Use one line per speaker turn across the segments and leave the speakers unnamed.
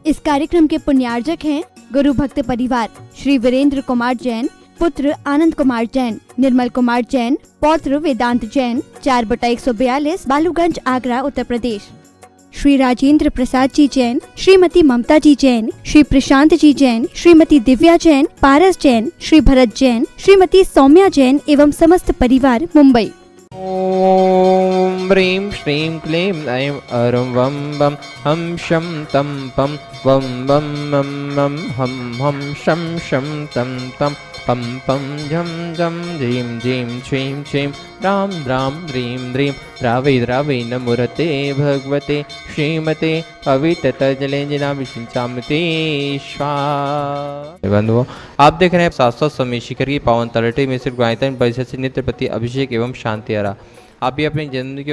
इस कार्यक्रम के पुण्यार्जक हैं गुरु भक्त परिवार श्री वीरेंद्र कुमार जैन, पुत्र आनंद कुमार जैन, निर्मल कुमार जैन, पौत्र वेदांत जैन, 4/142 बालूगंज, आगरा, उत्तर प्रदेश। श्री राजेंद्र प्रसाद जी जैन, श्रीमती ममता जी जैन, श्री प्रशांत जी जैन, श्रीमती दिव्या जैन, पारस जैन, श्री भरत जैन, श्रीमती सौम्या जैन एवं समस्त परिवार, मुंबई।
ओम ह्रीं श्रीं क्लीं ऐं अरुं वं वं हम शं तं पं वं वं मं मं हम हम शं शं तं तं पं पं झं झं झीं झीं छीं छीं राम राम ह्रीं ह्रीं रावै रावै नमोरते भगवते श्रीमते पवित्रतजलेंजनाभिषिंचामते स्वाहा। बंधुओं, आप देख रहे हैं शाश्वत स्वामी शिखर की पावन तलहटी में सिर्फ गायत्री परिषद से नित्य प्रति अभिषेक एवं शांति आरा। आप भी अपने जन्मदिन के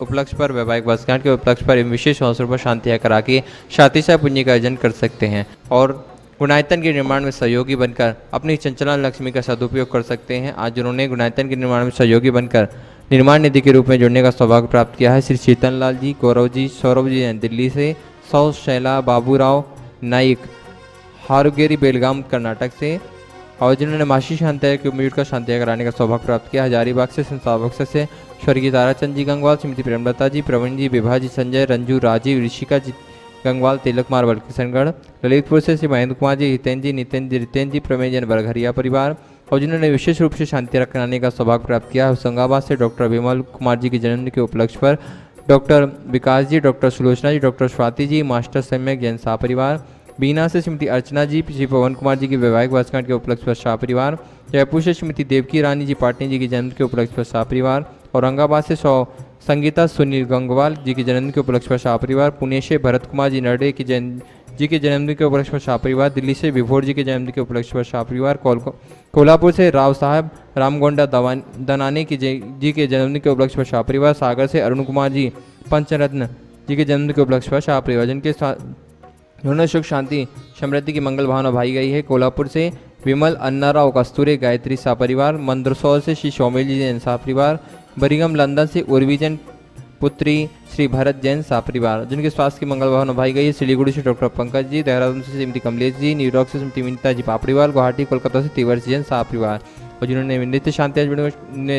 उपलक्ष्य पर, वैवाहिक वर्षगांठ के उपलक्ष्य पर एवं विशेष अवसर पर शांतियाँ करा के शातिशा पुण्य का अर्जन कर सकते हैं और गुणायतन के निर्माण में सहयोगी बनकर अपनी चंचलन लक्ष्मी का सदुपयोग कर सकते हैं। आज उन्होंने गुणायतन के निर्माण में सहयोगी बनकर निर्माण निधि के रूप में जुड़ने का सौभाग्य प्राप्त किया है। श्री शीतल लाल जी, गौरव जी, सौरभ जी दिल्ली से, सौ शैला बाबूराव नाइक हारुगेरी बेलगाम कर्नाटक से, और जिन्होंने मासी शांतिया के उम्मीद का शांतिया कराने का सौभाग्य प्राप्त किया। हजारीबाग से, संस्थापक बक्सर से स्वर्गीय ताराचंद जी गंगवाल, श्रीमती प्रेमलता जी, प्रवीण जी, विभा जी, संजय, रंजू, राजीव, ऋषिका जी गंगवाल, तिलक कुमार बलकिशनगढ़, ललितपुर से श्री महेंद्र कुमार जी, हितेन जी, नितिन जी, रितेन जी, प्रमेय जन बरघरिया परिवार, और जिन्होंने विशेष रूप से शांति कराने का सौभाग्य प्राप्त किया। होशंगाबाद से डॉक्टर विमल कुमार जी के जन्मदिन के उपलक्ष्य पर डॉक्टर विकास जी, डॉक्टर सुलोचना जी, डॉक्टर स्वाति जी, मास्टर सम्यक जैन शाह परिवार, बीना से श्रीमती अर्चना जी, श्री पवन कुमार जी की वैवाहिक वर्षगांठ के उपलक्ष्य पर शाह परिवार, जयपुर से श्रीमती देवकी रानी जी पाटनी जी के जन्म के उपलक्ष्य पर शाह परिवार, औरंगाबाद से संगीता सुनील गंगवाल जी के जन्मदिन के उपलक्ष्य पर शाह परिवार, पुणे से भरत कुमार जी नरडे की जी के जन्मदिन के उपलक्ष्य पर शाह परिवार, दिल्ली से विभोर जी के जन्मदिन के उपलक्ष्य पर शाह परिवार, कोल्हापुर से राव साहब रामगोंडा दनाने की जी के जन्मदिन के उपलक्ष्य पर शाह परिवार, सागर से अरुण कुमार जी पंचरत्न जी के जन्मदिन के उपलक्ष्य पर शाह परिवार, जिनके उन्होंने सुख शांति समृद्धि की मंगल भावना भाई गई है। कोल्हापुर से विमल अन्नाराव कस्तूरे गायत्री शाह परिवार, मंदरसौर से श्री सौमिल जी जैन शाह परिवार, बरिगम लंदन से उर्वी जैन पुत्री श्री भरत जैन शाह परिवार, जिनके स्वास्थ्य की मंगल भावना भाई गई है। सिलीगुड़ी से डॉक्टर पंकज जी, देहरादून से श्रीमती कमलेश जी, न्यूयॉर्क से श्रीमती विनीता जी पापड़ीवाल, गुवाहाटी कोलकाता से तिवर जैन शाह परिवार, और जिन्होंने नित्य शांतियाँ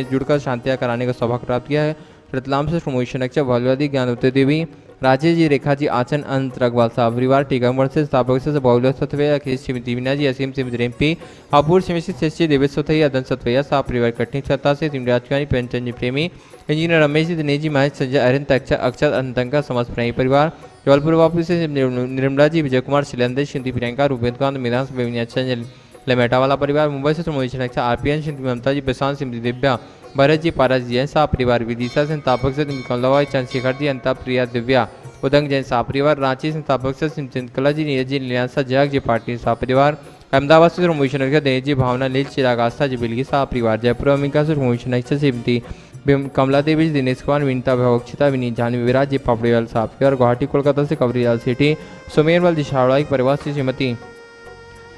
जुड़कर शांतियाँ कराने का सौभाग्य प्राप्त किया है। रतलाम से प्रमोशन अक्षर भौलवादी ज्ञानवती देवी, राजेश जी, रेखा जी, आचन अंत रघवाल साहब परिवार, टीकमगढ़ से स्थापक से बहुल सतवैया, श्रीमती वीना जी, असीम श्रीमती रेम्पी, हापुर श्रीमती देवेश सतवैया, दन सतवैया साहब परिवार, कटनी सत्ता से श्रीमती राजकुमारी, प्रेमचंद जी प्रेमी, इंजीनियर रमेश जी, दिनेश जी, महेश, संजय, अरिंद, अक्षर अंतंका समस्त प्रेमी परिवार, जबलपुर वापस से निर्मला जी, विजय कुमार, शिलेंद्र, श्रीमती प्रियंका, रूपेंद्रकांत, मेदांश, बेविनिया लमेटा वाला परिवार, मुंबई से प्रमोशन अक्षर आरपीएन, श्रीमती ममता जी, प्रशांत, श्रीमती दिव्या, भरत जी, पारस जी, शाह परिवार, विदिशा संस्थापक से कमलाबाई, चंद्रशेखर जी, अंता, प्रिया, दिव्या, उदंग जैन शाह परिवार, रांची संस्थापक से चिंतकला जी, नीरज जी, लीलांसा, जयाग जी पाटिल शाह परिवार, अहमदाबाद से प्रमोशन अक्षर देश जी, भावना, लील, चिराग, आस्था जी, बिलगी शाह परिवार, जयपुर अमेरिका से प्रमोशन अक्षर श्रीमती कमला देवी जी, दिनेश कुमार, विनीता भवक्षिता, विनीत जाह्नवी, विराज जी पापड़ीवाल साहब परिवार, गुवाहाटी कोलकाता से कवरीलाल सेठी, सुमेरवाल जी छावड़ा परिवार से श्रीमती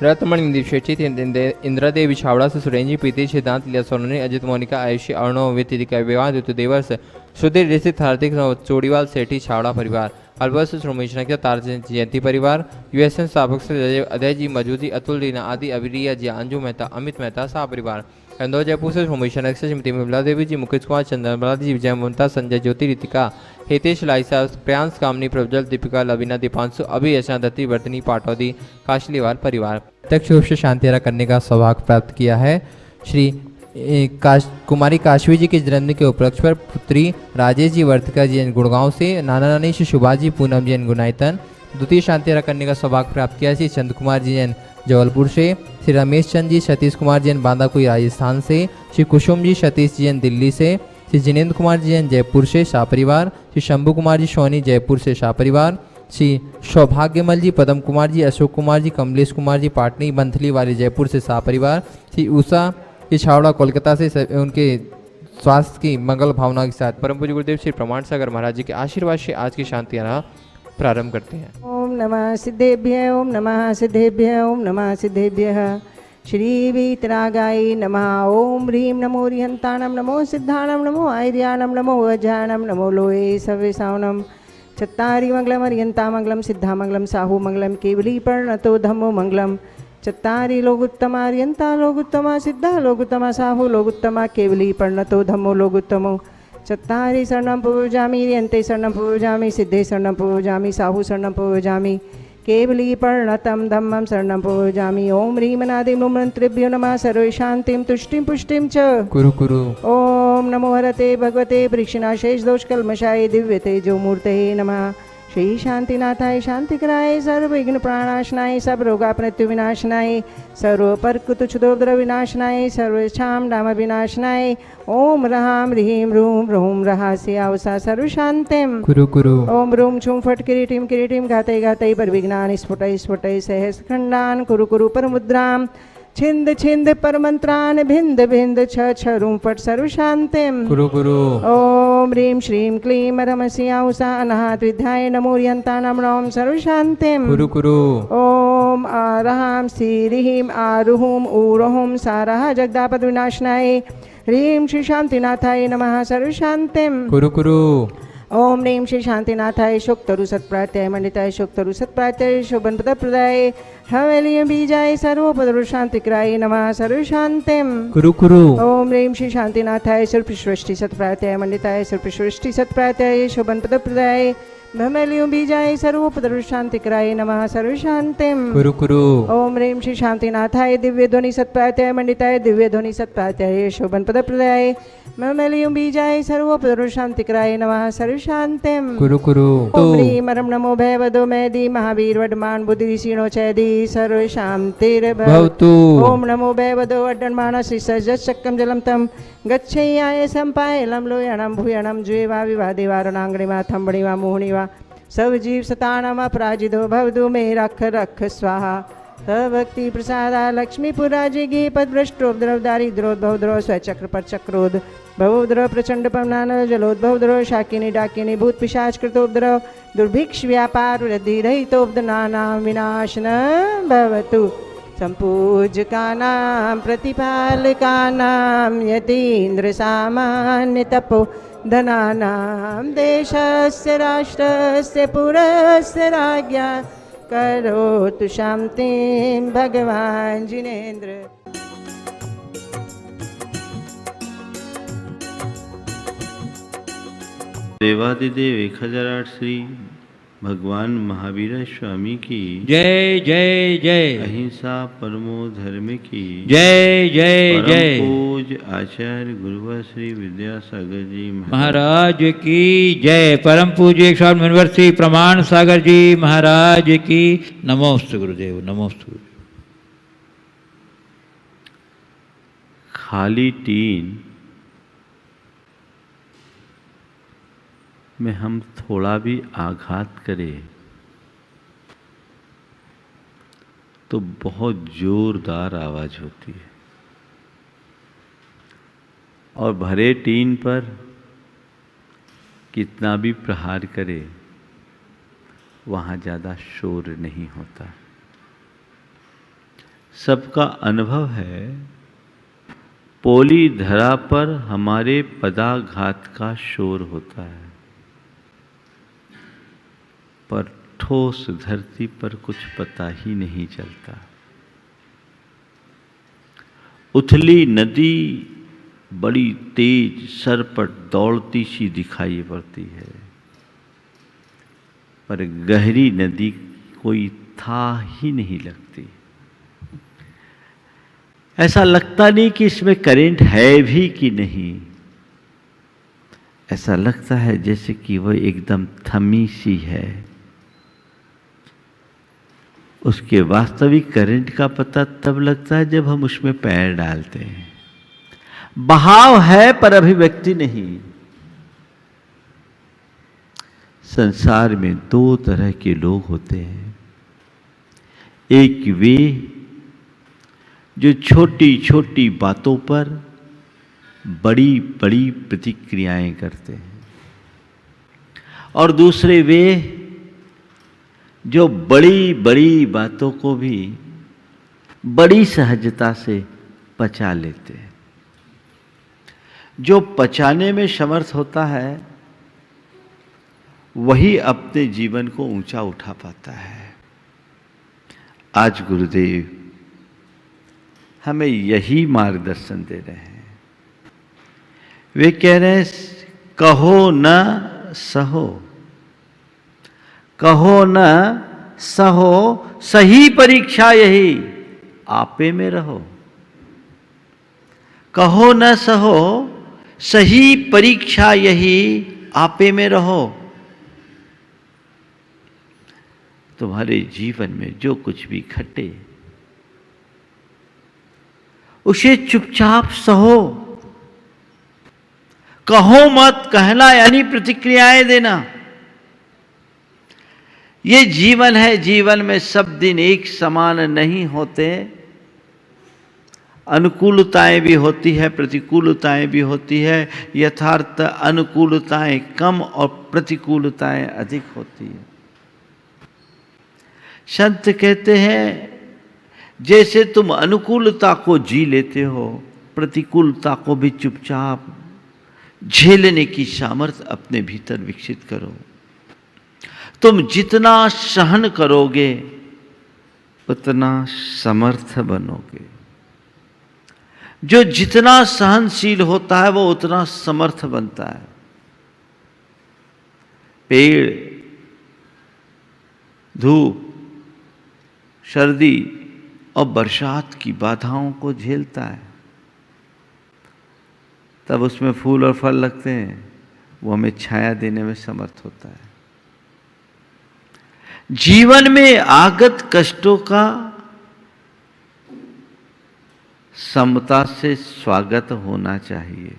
रत्नमणि दीक्षित, इंदिरा देवी छावड़ा से सुरेंद्र प्रीति, सिद्धांत लिया सोननी, अजित मोनिका, आयुषी, अर्णव वितिका विवाह, ऋतु देवर्ष, सुधीर ऋषित, हार्दिक चोड़ीवाल सेठी छावड़ा परिवार, अलवर से श्रोमेशन के तार जयंती परिवार, यूएसएन स्थापक से अजय जी, मजूदी, अतुल रीना आदि, अविरिया जी, अंजू मेहता, अमित मेहता शाह परिवार, इंदौर जयपुर से श्रोमेशन से श्रीमती विमला देवी जी, मुकेश कुमार, चंद्रमला जी, विजय ममता, संजय ज्योति, रितिका, हितेश लाइसा, प्रियांश, कामनी, प्रज्वल, दीपिका, लवीना, दीपांशु, अभि, यशा दत्ती, वर्तनी, पाटौदी, काशलीवाल परिवार, प्रत्यक्ष रूप से शांतियारा करने का सौभाग्य प्राप्त किया है। श्री कुमारी काशवी जी के जन्मदिन के उपलक्ष्य पर पुत्री राजेश जी वर्तिका जी गुड़गांव से, नाना नानी श्री सुभा जी, पूनम जैन गुनायतन, द्वितीय शांतियारा करने का सौभाग्य प्राप्त किया। श्री चंद कुमार जी जैन जबलपुर से, श्री रमेश चंद जी, सतीश कुमार जैन बांदाकुई राजस्थान से, श्री कुसुम जी, सतीश जी जैन दिल्ली से, श्री जिनेन्द्र कुमार जी जैन जयपुर से शाह परिवार, श्री शंभू कुमार जी सोनी जयपुर से शाह परिवार, श्री सौभाग्यमल जी, पदम कुमार जी, अशोक कुमार जी, कमलेश कुमार जी पाटनी बंथली वाली जयपुर से शाह परिवार, श्री उषा जी छावड़ा कोलकाता से उनके स्वास्थ्य की मंगल भावना के साथ परम पूज्य गुरुदेव श्री प्रमाण सागर महाराज जी के आशीर्वाद से आज की शांतियारा प्रारंभ करते हैं।
ओम नमः सिद्धेभ्य, ओम नमः सिद्धेभ्य, ओम नमः सिद्धेभ्य। श्री वीतरागाय नमः। ओम ह्रीं नमो रिहंताणं, नमो सिद्धाणं, नमो आयर्याणं, नमो अजाणं, नमो लोये सवेशावनं चत्तारि मंगलम अर्यंता मंगलम सिद्धा मंगलम साहू मंगलम केवली पर्णतो धम्मो मंगलम चत्तारि लोगुत्तमा अर्यंता लोगुत्तमा सिद्धा लोगुत्तमा साहू लोगुत्तमा केवली पर्णतो धम्मो लोगुत्तमो चत्तारि शरणं पूजामि अर्यन्ते शरणं पूजामि सिद्धे शरणं पूजामि साहू शरणं पूजामि केवली पर्णतं धम्मं शरणं पूजामि ओम ह्रीमनादि मंत्रेभ्यो नमः सर्वे शांतिं तुष्टिं पुष्टिं च
कुरु कुरु।
ओम नमो हरते भगवते परीक्षिणाशेष दोष कल्मषाय दिव्य तेजो मूर्ते नमः श्री शांतिनाथाय शांतिकराय सर्व विघ्न प्राणाशनाय सब रोगा मृत्यु विनाशनाय सर्व परकुतुच्छुदोद्र विनाशनाय सर्व क्षाम डाम विनाशनाय ओम रहाम ह्रीं रूम रूम रहास्य आवसा सर्व शांतिम
कुरु कुरु।
ओम रूम छुम फट किरीटिम किरीटिम घातै घातै पर विघ्नानि स्फुटै स्फुटै सहस्रखंडान कुरु कुरु पर मुद्राम छिंद छिंद पर मंत्रान भिंद भिंद छ रूम फट सर्व शांतिम
कुरु कुरु।
ओम ह्रीं श्रीं क्लीं रमस्या उषा अनाहत विद्याय नमो यंतानाम नमः सर्व शांतिम
कुरु कुरु।
ओम आरहाम श्रीं आरुहुम ऊरुहुम सारः जगदापद विनाशनाय ह्रीं श्री शांतिनाथाय नमः सर्व शांतिम
कुरु कुरु।
ओम ह्रीं श्री शांतिनाथाय शोक्तरु सत्प्रात्याय मंडिताय शोक्तरु सत्प्रात्याय शोभन पदप्रदाय हवेलियं बीजाय सर्वोपदरु शांतिक्राय नमः सर्व शांतिम
कुरु कुरु।
ओम ह्रीं श्री शांतिनाथाय सर्वसृष्टि सत्प्रात्याय मंडिताय सर्वसृष्टि सत्प्रात्याय शोभन पदप्रदाय भ्रमलियों बीजाय सर्वोपदरु शांतिक्राय नमः सर्व शांतिम
कुरु कुरु।
ओम ह्रीं श्री शांतिनाथाय दिव्य ध्वनि सत्प्रात्याय मंडिताय दिव्य ध्वनि सत्प्रात्याय शोभन पदप्रदाय ममलियों बीजाय सर्वोपदरु शांतिक्राय नमः सर्व शांतिम
कुरु कुरु।
ओम ह्रीं मरम नमो भैवदो मैदी महावीर वडमान बुद्धि ऋषिणो चैदी सर्व शांतिर्भवतु। ओम नमो भैवदो वड्डमाण श्री सज्जक्कम जलम तम गच्छेयाय संपायलम लोयणम भूयणम ज्वेवा विवादेवारणांगणिमा थंबणिवा मोहणिवा सब जीव सतानम अपराजितो भवतु मे रख रख स्वाहा भक्ति प्रसादा लक्ष्मीपुरा जिगी पदभ्रष्टोपद्रव दारिद्रोद्भवद्रव स्वचक्र पर चक्रोद भवोद्रव प्रचंड पवनान जलोद्भवद्रव शाकिनी डाकिनी भूत पिशाच कृतोपद्रव दुर्भिक्ष व्यापार वृद्धि रहितोपदनानां विनाशन भवतु संपूजकानां प्रतिपालकानां यतीन्द्र सामान्य तपो धनानां देशस्य राष्ट्रस्य पुरस्य राज्ञा करोतु शांतिं भगवान जिनेन्द्र।
देवादिदेव 1008 श्री भगवान महावीर स्वामी की
जय जय जय।
अहिंसा परमो धर्म की
जय जय जय।
पूज आचार्य गुरुवर श्री विद्यासागर जी
महाराज की जय। परम पूज्य 108 यूनिवर्सिटी प्रमाण सागर जी महाराज की नमोस्तु गुरुदेव नमोस्तु।
खाली टीन में हम थोड़ा भी आघात करें तो बहुत जोरदार आवाज होती है और भरे टीन पर कितना भी प्रहार करे वहाँ ज़्यादा शोर नहीं होता। सबका अनुभव है पोली धरा पर हमारे पदाघात का शोर होता है पर ठोस धरती पर कुछ पता ही नहीं चलता। उथली नदी बड़ी तेज सर पर दौड़ती सी दिखाई पड़ती है पर गहरी नदी कोई था ही नहीं लगती। ऐसा लगता नहीं कि इसमें करंट है भी कि नहीं। ऐसा लगता है जैसे कि वह एकदम थमी सी है। उसके वास्तविक करंट का पता तब लगता है जब हम उसमें पैर डालते हैं। बहाव है पर अभिव्यक्ति नहीं। संसार में दो तरह के लोग होते हैं। एक वे जो छोटी छोटी बातों पर बड़ी बड़ी प्रतिक्रियाएं करते हैं और दूसरे वे जो बड़ी बड़ी बातों को भी बड़ी सहजता से पचा लेते हैं। जो पचाने में समर्थ होता है वही अपने जीवन को ऊंचा उठा पाता है। आज गुरुदेव हमें यही मार्गदर्शन दे रहे हैं। वे कह रहे हैं कहो न सहो, कहो न सहो, सही परीक्षा यही आपे में रहो। कहो न सहो, सही परीक्षा यही आपे में रहो। तुम्हारे जीवन में जो कुछ भी घटे उसे चुपचाप सहो, कहो मत। कहना यानी प्रतिक्रियाएं देना। ये जीवन है, जीवन में सब दिन एक समान नहीं होते। अनुकूलताएं भी होती है, प्रतिकूलताएं भी होती है। यथार्थ अनुकूलताएं कम और प्रतिकूलताएं अधिक होती है। संत कहते हैं जैसे तुम अनुकूलता को जी लेते हो, प्रतिकूलता को भी चुपचाप झेलने की सामर्थ्य अपने भीतर विकसित करो। तुम जितना सहन करोगे उतना समर्थ बनोगे। जो जितना सहनशील होता है वो उतना समर्थ बनता है। पेड़ धूप, सर्दी और बरसात की बाधाओं को झेलता है, तब उसमें फूल और फल लगते हैं। वो हमें छाया देने में समर्थ होता है। जीवन में आगत कष्टों का समता से स्वागत होना चाहिए।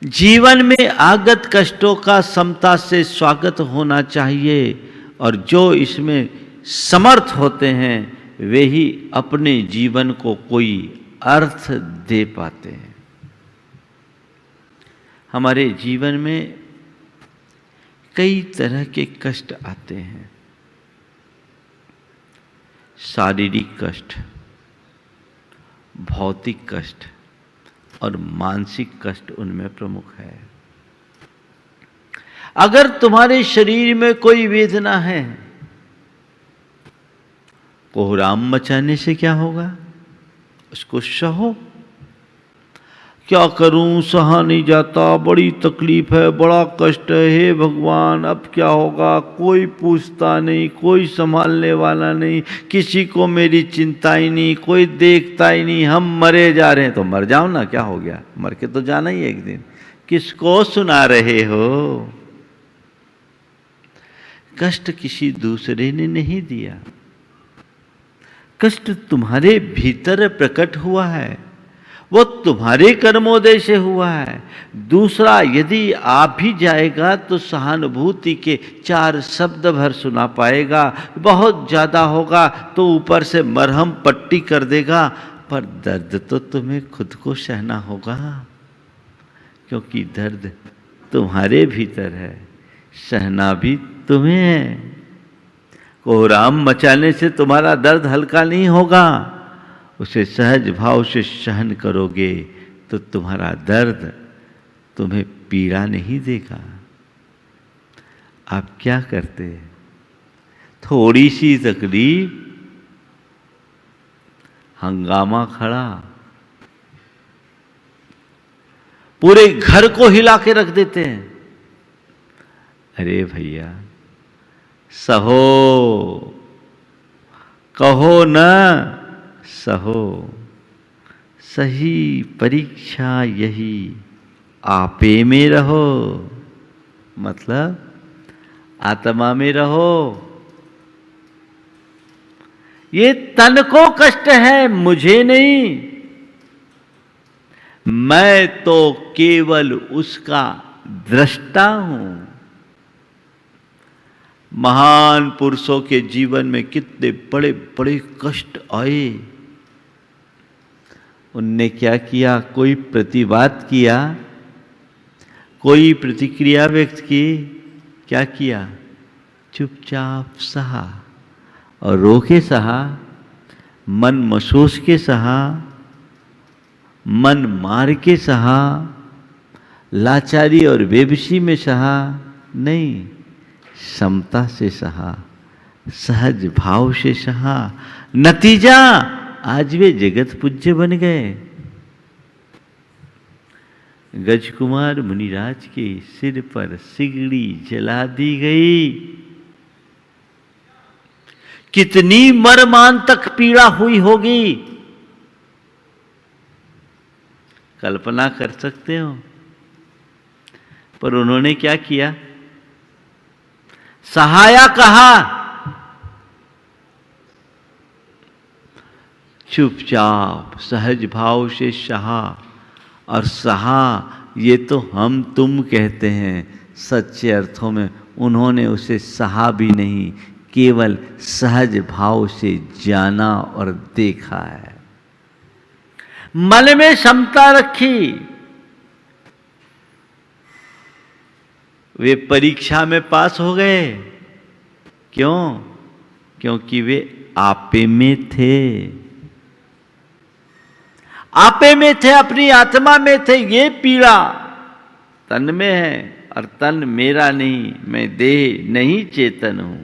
जीवन में आगत कष्टों का समता से स्वागत होना चाहिए। और जो इसमें समर्थ होते हैं वे ही अपने जीवन को कोई अर्थ दे पाते हैं। हमारे जीवन में कई तरह के कष्ट आते हैं। शारीरिक कष्ट, भौतिक कष्ट और मानसिक कष्ट उनमें प्रमुख है। अगर तुम्हारे शरीर में कोई वेदना है, कोहराम मचाने से क्या होगा? उसको सहो। क्या करूं, सहा नहीं जाता, बड़ी तकलीफ है, बड़ा कष्ट है, हे भगवान अब क्या होगा? कोई पूछता नहीं, कोई संभालने वाला नहीं, किसी को मेरी चिंता ही नहीं, कोई देखता ही नहीं, हम मरे जा रहे हैं। तो मर जाओ ना, क्या हो गया? मर के तो जाना ही एक दिन। किसको सुना रहे हो? कष्ट किसी दूसरे ने नहीं दिया, कष्ट तुम्हारे भीतर प्रकट हुआ है, वो तुम्हारे कर्मोदय से हुआ है। दूसरा यदि आ भी जाएगा तो सहानुभूति के 4 शब्द भर सुना पाएगा, बहुत ज्यादा होगा तो ऊपर से मरहम पट्टी कर देगा, पर दर्द तो तुम्हें खुद को सहना होगा, क्योंकि दर्द तुम्हारे भीतर है, सहना भी तुम्हें है। कोहराम मचाने से तुम्हारा दर्द हल्का नहीं होगा। उसे सहज भाव से सहन करोगे तो तुम्हारा दर्द तुम्हें पीड़ा नहीं देगा। आप क्या करते हैं? थोड़ी सी तकलीफ, हंगामा खड़ा, पूरे घर को हिला के रख देते हैं। अरे भैया सहो, कहो न सहो, सही परीक्षा यही आपे में रहो। मतलब आत्मा में रहो। ये तन को कष्ट है, मुझे नहीं। मैं तो केवल उसका दृष्टा हूं। महान पुरुषों के जीवन में कितने बड़े बड़े कष्ट आए, उनने क्या किया? कोई प्रतिवाद किया, कोई प्रतिक्रिया व्यक्त की? क्या किया? चुपचाप सहा, और रो के सहा, मन महसूस के सहा, मन मार के सहा, लाचारी और बेबसी में सहा, नहीं, समता से सहा, सहज भाव से सहा। नतीजा आज वे जगत पूज्य बन गए। गजकुमार मुनिराज के सिर पर सिगड़ी जला दी गई। कितनी मर्मांतक पीड़ा हुई होगी, कल्पना कर सकते हो। पर उन्होंने क्या किया? सहाया कहा, चुपचाप सहज भाव से सहा। और सहा ये तो हम तुम कहते हैं, सच्चे अर्थों में उन्होंने उसे सहा भी नहीं, केवल सहज भाव से जाना और देखा है। मन में समता रखी। वे परीक्षा में पास हो गए। क्यों? क्योंकि वे आपे में थे, आपे में थे, अपनी आत्मा में थे। ये पीड़ा तन में है और तन मेरा नहीं, मैं देह नहीं चेतन हूं।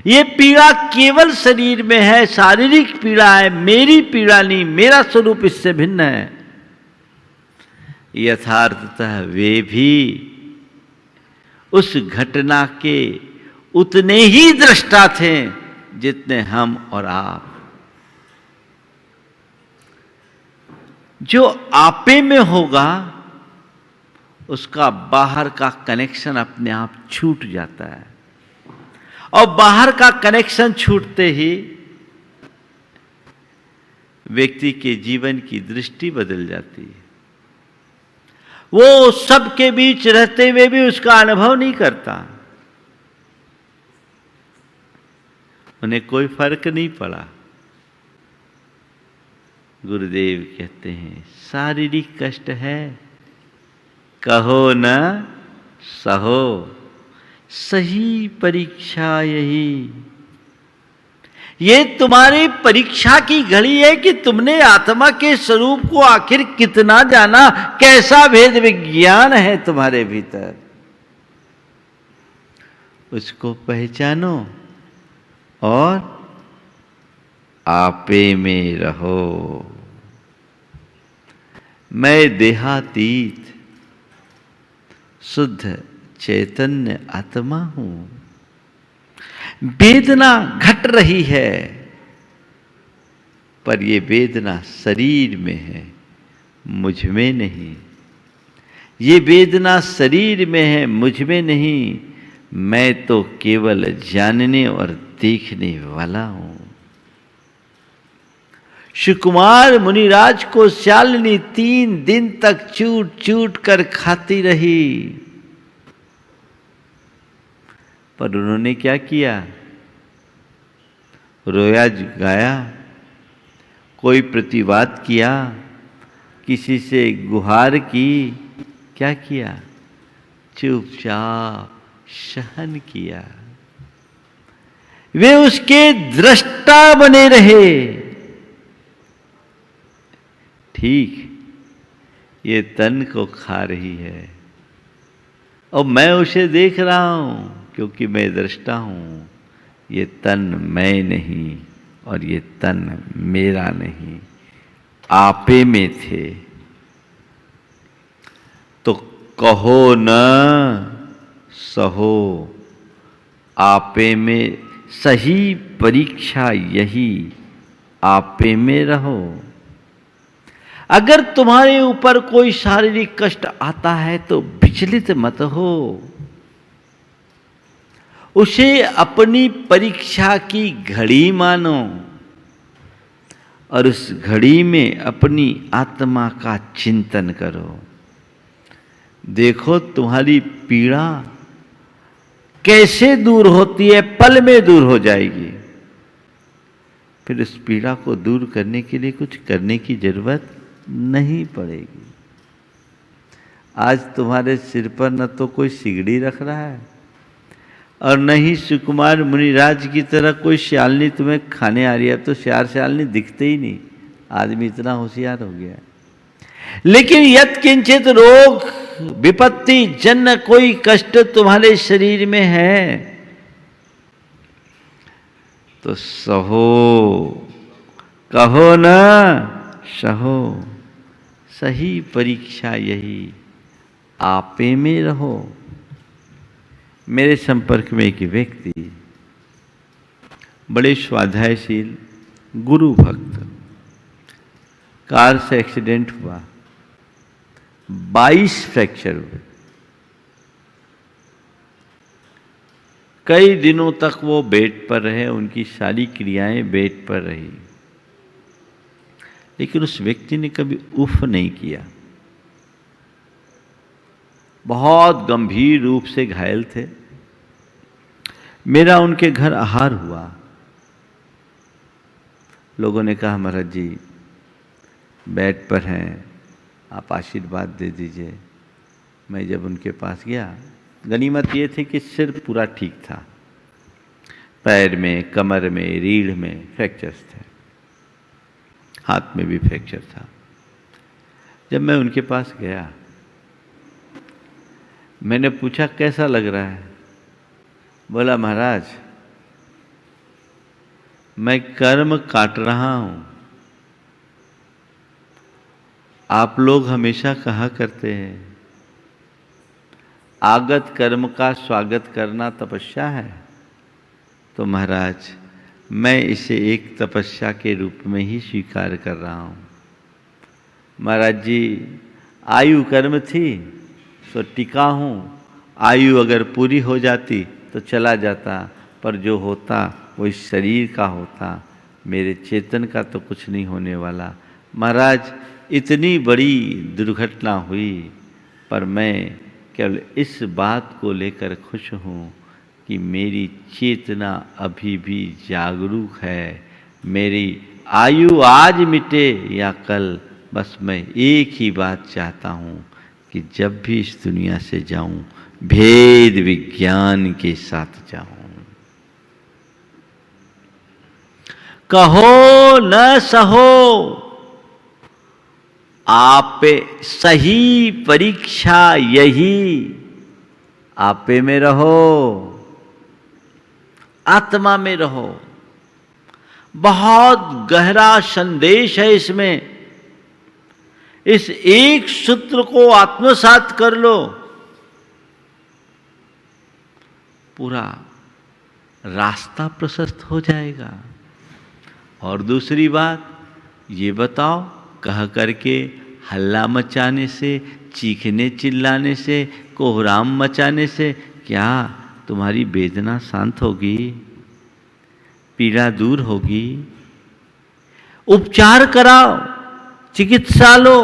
ये पीड़ा केवल शरीर में है, शारीरिक पीड़ा है, मेरी पीड़ा नहीं, मेरा स्वरूप इससे भिन्न है। यथार्थतः वे भी उस घटना के उतने ही दृष्टा थे जितने हम और आप। जो आपे में होगा उसका बाहर का कनेक्शन अपने आप छूट जाता है, और बाहर का कनेक्शन छूटते ही व्यक्ति के जीवन की दृष्टि बदल जाती है। वो सबके बीच रहते हुए भी उसका अनुभव नहीं करता, उन्हें कोई फर्क नहीं पड़ा। गुरुदेव कहते हैं शारीरिक कष्ट है, कहो न सहो, सही परीक्षा यही। ये तुम्हारी परीक्षा की घड़ी है कि तुमने आत्मा के स्वरूप को आखिर कितना जाना, कैसा भेद विज्ञान है तुम्हारे भीतर, उसको पहचानो और आपे में रहो। मैं देहातीत शुद्ध चैतन्य आत्मा हूं। वेदना घट रही है, पर ये वेदना शरीर में है, मुझ में नहीं। ये वेदना शरीर में है, मुझ में नहीं। मैं तो केवल जानने और देखने वाला हूं। सुकुमार मुनिराज को शालिनी 3 दिन तक चूट चूट कर खाती रही, पर उन्होंने क्या किया? रोया गाया, कोई प्रतिवाद किया, किसी से गुहार की, क्या किया? चुपचाप सहन किया। वे उसके दृष्टा बने रहे। ठीक, ये तन को खा रही है और मैं उसे देख रहा हूं, क्योंकि मैं दृष्टा हूं। ये तन मैं नहीं और ये तन मेरा नहीं, आपे में थे। तो कहो न सहो, आपे में सही परीक्षा यही, आपे में रहो। अगर तुम्हारे ऊपर कोई शारीरिक कष्ट आता है तो विचलित मत हो, उसे अपनी परीक्षा की घड़ी मानो और उस घड़ी में अपनी आत्मा का चिंतन करो। देखो तुम्हारी पीड़ा कैसे दूर होती है, पल में दूर हो जाएगी। फिर उस पीड़ा को दूर करने के लिए कुछ करने की जरूरत नहीं पड़ेगी। आज तुम्हारे सिर पर न तो कोई सिगड़ी रख रहा है और न ही सुकुमार मुनिराज की तरह कोई श्यालनी तुम्हें खाने आ रही है। तो श्यालनी दिखते ही नहीं, आदमी इतना होशियार हो गया। लेकिन यत्किंचित रोग विपत्ति जन्य कोई कष्ट तुम्हारे शरीर में है तो सहो, कहो न सहो। सही परीक्षा यही, आपे में रहो। मेरे संपर्क में एक व्यक्ति बड़े स्वाध्यायशील गुरु भक्त, कार से एक्सीडेंट हुआ, 22 फ्रैक्चर हुए। कई दिनों तक वो बेड पर रहे, उनकी सारी क्रियाएं बेड पर रही, लेकिन उस व्यक्ति ने कभी उफ नहीं किया। बहुत गंभीर रूप से घायल थे। मेरा उनके घर आहार हुआ। लोगों ने कहा महाराज जी बेड पर हैं, आप आशीर्वाद दे दीजिए। मैं जब उनके पास गया, गनीमत ये थी कि सिर पूरा ठीक था, पैर में, कमर में, रीढ़ में फ्रैक्चर्स थे, हाथ में भी फ्रैक्चर था। जब मैं उनके पास गया, मैंने पूछा कैसा लग रहा है? बोला महाराज मैं कर्म काट रहा हूं। आप लोग हमेशा कहा करते हैं आगत कर्म का स्वागत करना तपस्या है, तो महाराज मैं इसे एक तपस्या के रूप में ही स्वीकार कर रहा हूं। महाराज जी आयु कर्म थी तो टिका हूं, आयु अगर पूरी हो जाती तो चला जाता, पर जो होता वो इस शरीर का होता, मेरे चेतन का तो कुछ नहीं होने वाला। महाराज इतनी बड़ी दुर्घटना हुई, पर मैं केवल इस बात को लेकर खुश हूँ कि मेरी चेतना अभी भी जागरूक है। मेरी आयु आज मिटे या कल, बस मैं एक ही बात चाहता हूँ कि जब भी इस दुनिया से जाऊं भेद विज्ञान के साथ जाऊं। कहो न सहो, आपे सही परीक्षा यही, आपे में रहो, आत्मा में रहो। बहुत गहरा संदेश है इसमें। इस एक सूत्र को आत्मसात कर लो, पूरा रास्ता प्रशस्त हो जाएगा। और दूसरी बात ये बताओ, कह करके हल्ला मचाने से, चीखने चिल्लाने से, कोहराम मचाने से क्या तुम्हारी वेदना शांत होगी? पीड़ा दूर होगी? उपचार कराओ, चिकित्सा लो,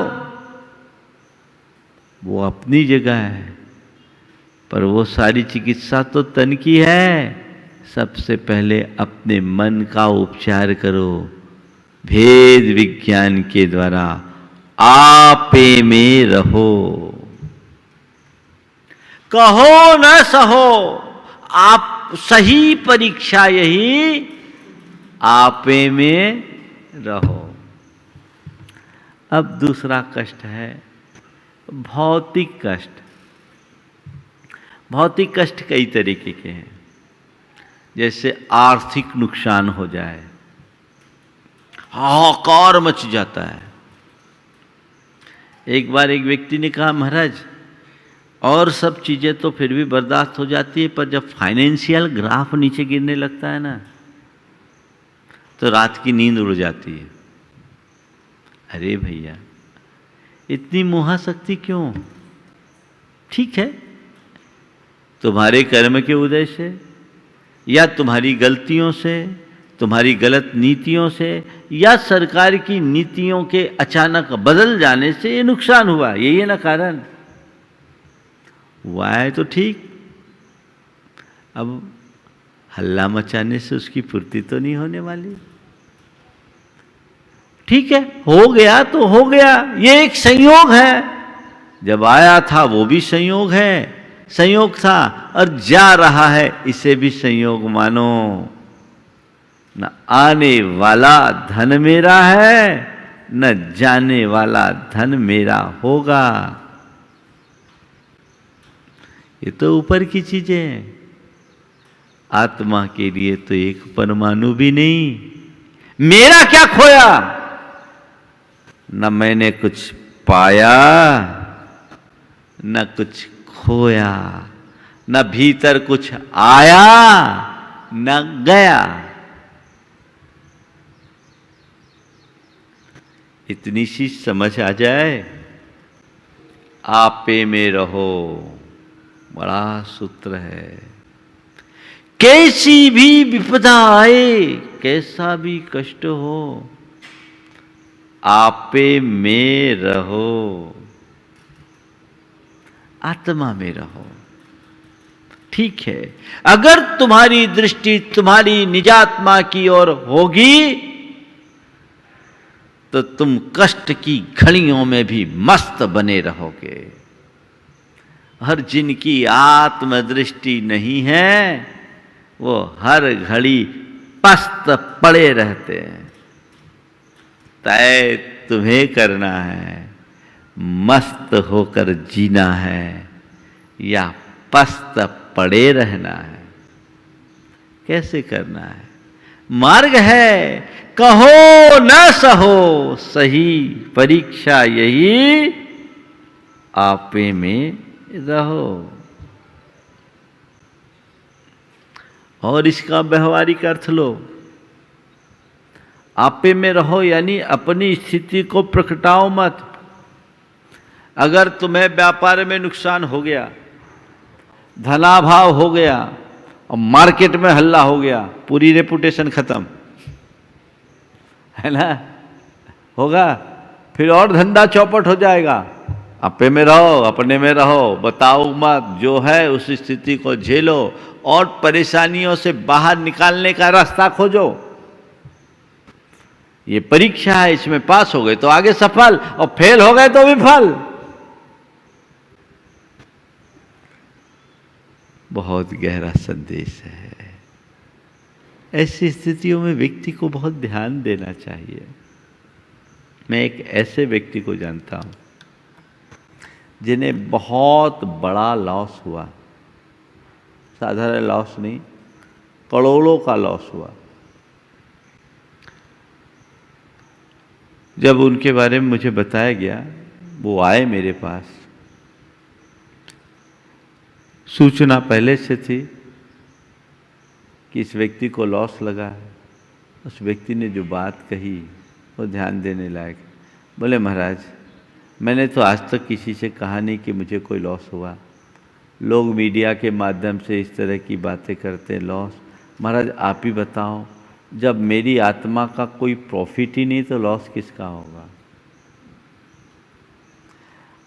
वो अपनी जगह है, पर वो सारी चिकित्सा तो तन की है। सबसे पहले अपने मन का उपचार करो, भेद विज्ञान के द्वारा आपे में रहो। कहो न सहो, आप सही परीक्षा यही, आपे में रहो। अब दूसरा कष्ट है भौतिक कष्ट। भौतिक कष्ट कई तरीके के हैं, जैसे आर्थिक नुकसान हो जाए, हाहाकार मच जाता है। एक बार एक व्यक्ति ने कहा महाराज और सब चीजें तो फिर भी बर्दाश्त हो जाती है, पर जब फाइनेंशियल ग्राफ नीचे गिरने लगता है ना, तो रात की नींद उड़ जाती है। अरे भैया इतनी मोहाशक्ति क्यों? ठीक है, तुम्हारे कर्म के उदय से या तुम्हारी गलतियों से, तुम्हारी गलत नीतियों से या सरकार की नीतियों के अचानक बदल जाने से ये नुकसान हुआ, यही है ना कारण। हुआ है तो ठीक, अब हल्ला मचाने से उसकी पूर्ति तो नहीं होने वाली। ठीक है, हो गया तो हो गया, ये एक संयोग है। जब आया था वो भी संयोग है, संयोग था, और जा रहा है इसे भी संयोग मानो। न आने वाला धन मेरा है, न जाने वाला धन मेरा होगा। ये तो ऊपर की चीजें हैं। आत्मा के लिए तो एक परमाणु भी नहीं। मेरा क्या खोया? न मैंने कुछ पाया न कुछ खोया, न भीतर कुछ आया न गया। इतनी सी समझ आ जाए, आपे में रहो, बड़ा सूत्र है। कैसी भी विपदा आए, कैसा भी कष्ट हो, आपे में रहो, आत्मा में रहो। ठीक है, अगर तुम्हारी दृष्टि तुम्हारी निजात्मा की ओर होगी तो तुम कष्ट की घड़ियों में भी मस्त बने रहोगे। हर जिनकी आत्मदृष्टि नहीं है वो हर घड़ी पस्त पड़े रहते हैं। तय तुम्हें करना है, मस्त होकर जीना है या पस्त पड़े रहना है। कैसे करना है? मार्ग है, कहो न सहो, सही परीक्षा यही, आपे में रहो। और इसका व्यवहारिक अर्थ लो। आपे में रहो यानी अपनी स्थिति को प्रकटाओ मत। अगर तुम्हें व्यापार में नुकसान हो गया, धनाभाव हो गया और मार्केट में हल्ला हो गया, पूरी रेपुटेशन खत्म, है ना? होगा, फिर और धंधा चौपट हो जाएगा। आपे में रहो, अपने में रहो, बताओ मत, जो है उस स्थिति को झेलो और परेशानियों से बाहर निकालने का रास्ता खोजो। ये परीक्षा है, इसमें पास हो गए तो आगे सफल, और फेल हो गए तो विफल। बहुत गहरा संदेश है। ऐसी स्थितियों में व्यक्ति को बहुत ध्यान देना चाहिए। मैं एक ऐसे व्यक्ति को जानता हूं जिन्हें बहुत बड़ा लॉस हुआ, साधारण लॉस नहीं, करोड़ों का लॉस हुआ। जब उनके बारे में मुझे बताया गया, वो आए मेरे पास। सूचना पहले से थी कि इस व्यक्ति को लॉस लगा है। उस व्यक्ति ने जो बात कही वो ध्यान देने लायक। बोले महाराज, मैंने तो आज तक किसी से कहा नहीं कि मुझे कोई लॉस हुआ। लोग मीडिया के माध्यम से इस तरह की बातें करते हैं, लॉस। महाराज आप ही बताओ, जब मेरी आत्मा का कोई प्रॉफिट ही नहीं तो लॉस किसका होगा?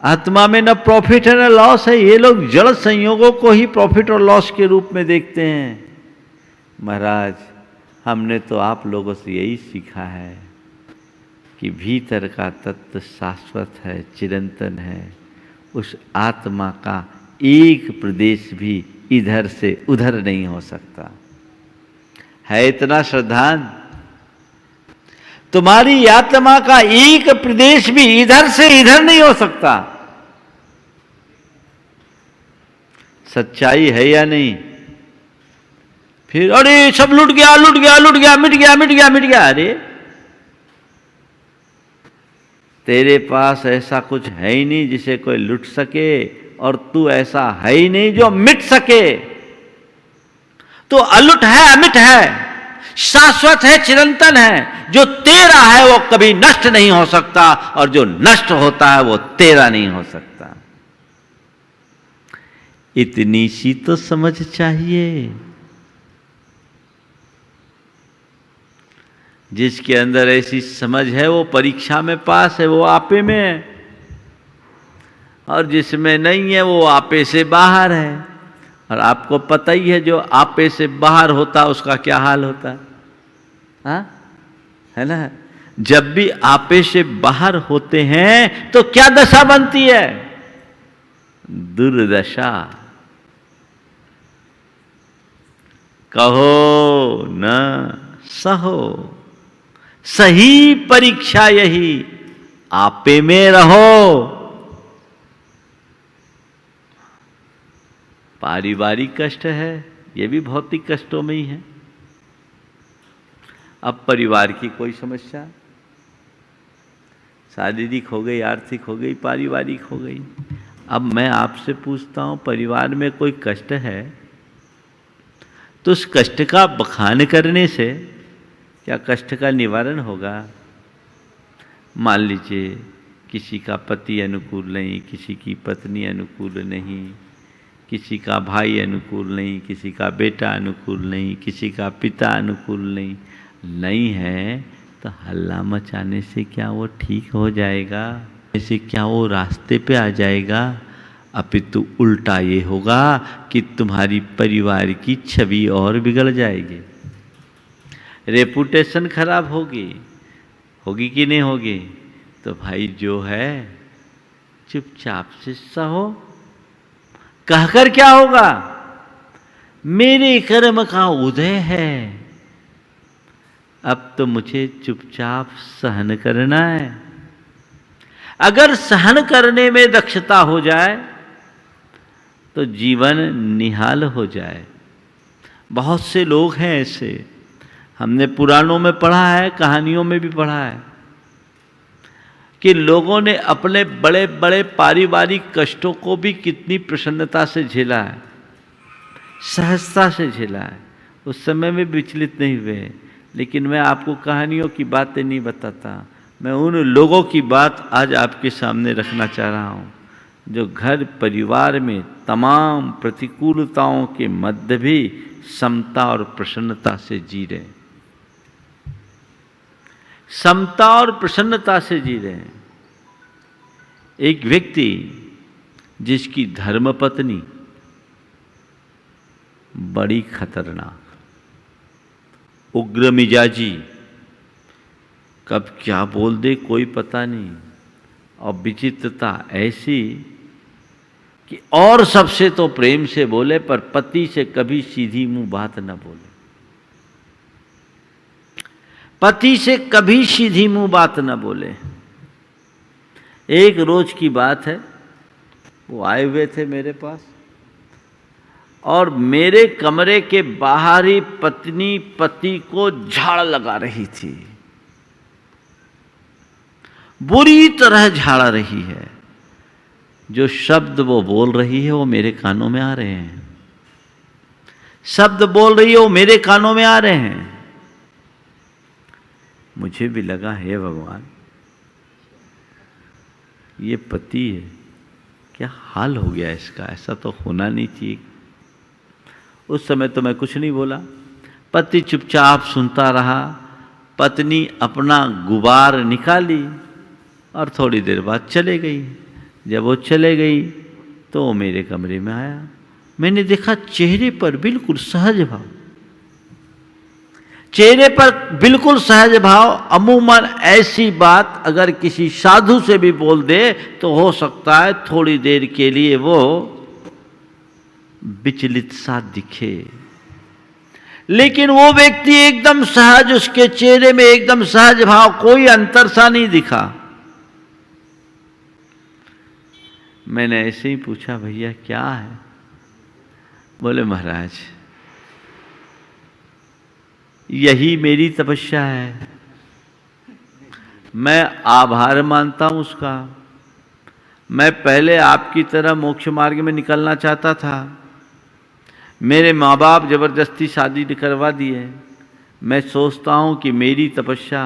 आत्मा में न प्रॉफिट है न लॉस है। ये लोग जड़ संयोगों को ही प्रॉफिट और लॉस के रूप में देखते हैं। महाराज, हमने तो आप लोगों से यही सीखा है कि भीतर का तत्व शाश्वत है, चिरंतन है। उस आत्मा का एक प्रदेश भी इधर से उधर नहीं हो सकता। है इतना श्रद्धान? तुम्हारी आत्मा का एक प्रदेश भी इधर से इधर नहीं हो सकता। सच्चाई है या नहीं? फिर अरे सब लुट गया, लुट गया, लुट गया, मिट गया, मिट गया, मिट गया। अरे तेरे पास ऐसा कुछ है ही नहीं जिसे कोई लुट सके, और तू ऐसा है ही नहीं जो मिट सके। तो अलुट है, अमिट है, शाश्वत है, चिरंतन है। जो तेरा है वो कभी नष्ट नहीं हो सकता, और जो नष्ट होता है वो तेरा नहीं हो सकता। इतनी सी तो समझ चाहिए। जिसके अंदर ऐसी समझ है वो परीक्षा में पास है, वो आपे में है। और जिसमें नहीं है वो आपे से बाहर है। और आपको पता ही है जो आपे से बाहर होता उसका क्या हाल होता है, हाँ? है ना? जब भी आपे से बाहर होते हैं तो क्या दशा बनती है? दुर्दशा। कहो न सहो, सही परीक्षा यही, आपे में रहो। पारिवारिक कष्ट है, ये भी भौतिक कष्टों में ही है। अब परिवार की कोई समस्या, शारीरिक हो गई, आर्थिक हो गई, पारिवारिक हो गई। अब मैं आपसे पूछता हूँ, परिवार में कोई कष्ट है तो उस कष्ट का बखान करने से क्या कष्ट का निवारण होगा? मान लीजिए किसी का पति अनुकूल नहीं, किसी की पत्नी अनुकूल नहीं, किसी का भाई अनुकूल नहीं, किसी का बेटा अनुकूल नहीं, किसी का पिता अनुकूल नहीं है, तो हल्ला मचाने से क्या वो ठीक हो जाएगा? ऐसे क्या वो रास्ते पे आ जाएगा? अपितु उल्टा ये होगा कि तुम्हारी परिवार की छवि और बिगड़ जाएगी, रेपुटेशन खराब होगी कि नहीं होगी? तो भाई जो है चुपचाप से सहो। कहकर क्या होगा? मेरे कर्म का उदय है, अब तो मुझे चुपचाप सहन करना है। अगर सहन करने में दक्षता हो जाए तो जीवन निहाल हो जाए। बहुत से लोग हैं ऐसे, हमने पुराणों में पढ़ा है, कहानियों में भी पढ़ा है कि लोगों ने अपने बड़े बड़े पारिवारिक कष्टों को भी कितनी प्रसन्नता से झेला है, सहजता से झेला है, उस समय में विचलित नहीं हुए। लेकिन मैं आपको कहानियों की बातें नहीं बताता, मैं उन लोगों की बात आज आपके सामने रखना चाह रहा हूँ जो घर परिवार में तमाम प्रतिकूलताओं के मध्य भी समता और प्रसन्नता से जी रहे हैं, समता और प्रसन्नता से जी रहे हैं। एक व्यक्ति जिसकी धर्मपत्नी बड़ी खतरनाक, उग्र मिजाजी, कब क्या बोल दे कोई पता नहीं, और विचित्रता ऐसी कि और सबसे तो प्रेम से बोले पर पति से कभी सीधी मुंह बात न बोले, पति से कभी सीधी मुंह बात न बोले। एक रोज की बात है, वो आए हुए थे मेरे पास और मेरे कमरे के बाहर ही पत्नी पति को झाड़ लगा रही थी, बुरी तरह झाड़ रही है। जो शब्द वो बोल रही है वो मेरे कानों में आ रहे हैं, शब्द बोल रही है वो मेरे कानों में आ रहे हैं। मुझे भी लगा, हे भगवान, ये पति है, क्या हाल हो गया इसका, ऐसा तो होना नहीं चाहिए। उस समय तो मैं कुछ नहीं बोला, पति चुपचाप सुनता रहा। पत्नी अपना गुबार निकाली और थोड़ी देर बाद चले गई। जब वो चले गई तो वो मेरे कमरे में आया। मैंने देखा चेहरे पर बिल्कुल सहज भाव, चेहरे पर बिल्कुल सहज भाव। अमूमन ऐसी बात अगर किसी साधु से भी बोल दे तो हो सकता है थोड़ी देर के लिए वो विचलित सा दिखे, लेकिन वो व्यक्ति एकदम सहज, उसके चेहरे में एकदम सहज भाव, कोई अंतर सा नहीं दिखा। मैंने ऐसे ही पूछा, भैया क्या है? बोले महाराज यही मेरी तपस्या है, मैं आभार मानता हूं उसका। मैं पहले आपकी तरह मोक्ष मार्ग में निकलना चाहता था, मेरे माँ बाप जबरदस्ती शादी करवा दिए। मैं सोचता हूँ कि मेरी तपस्या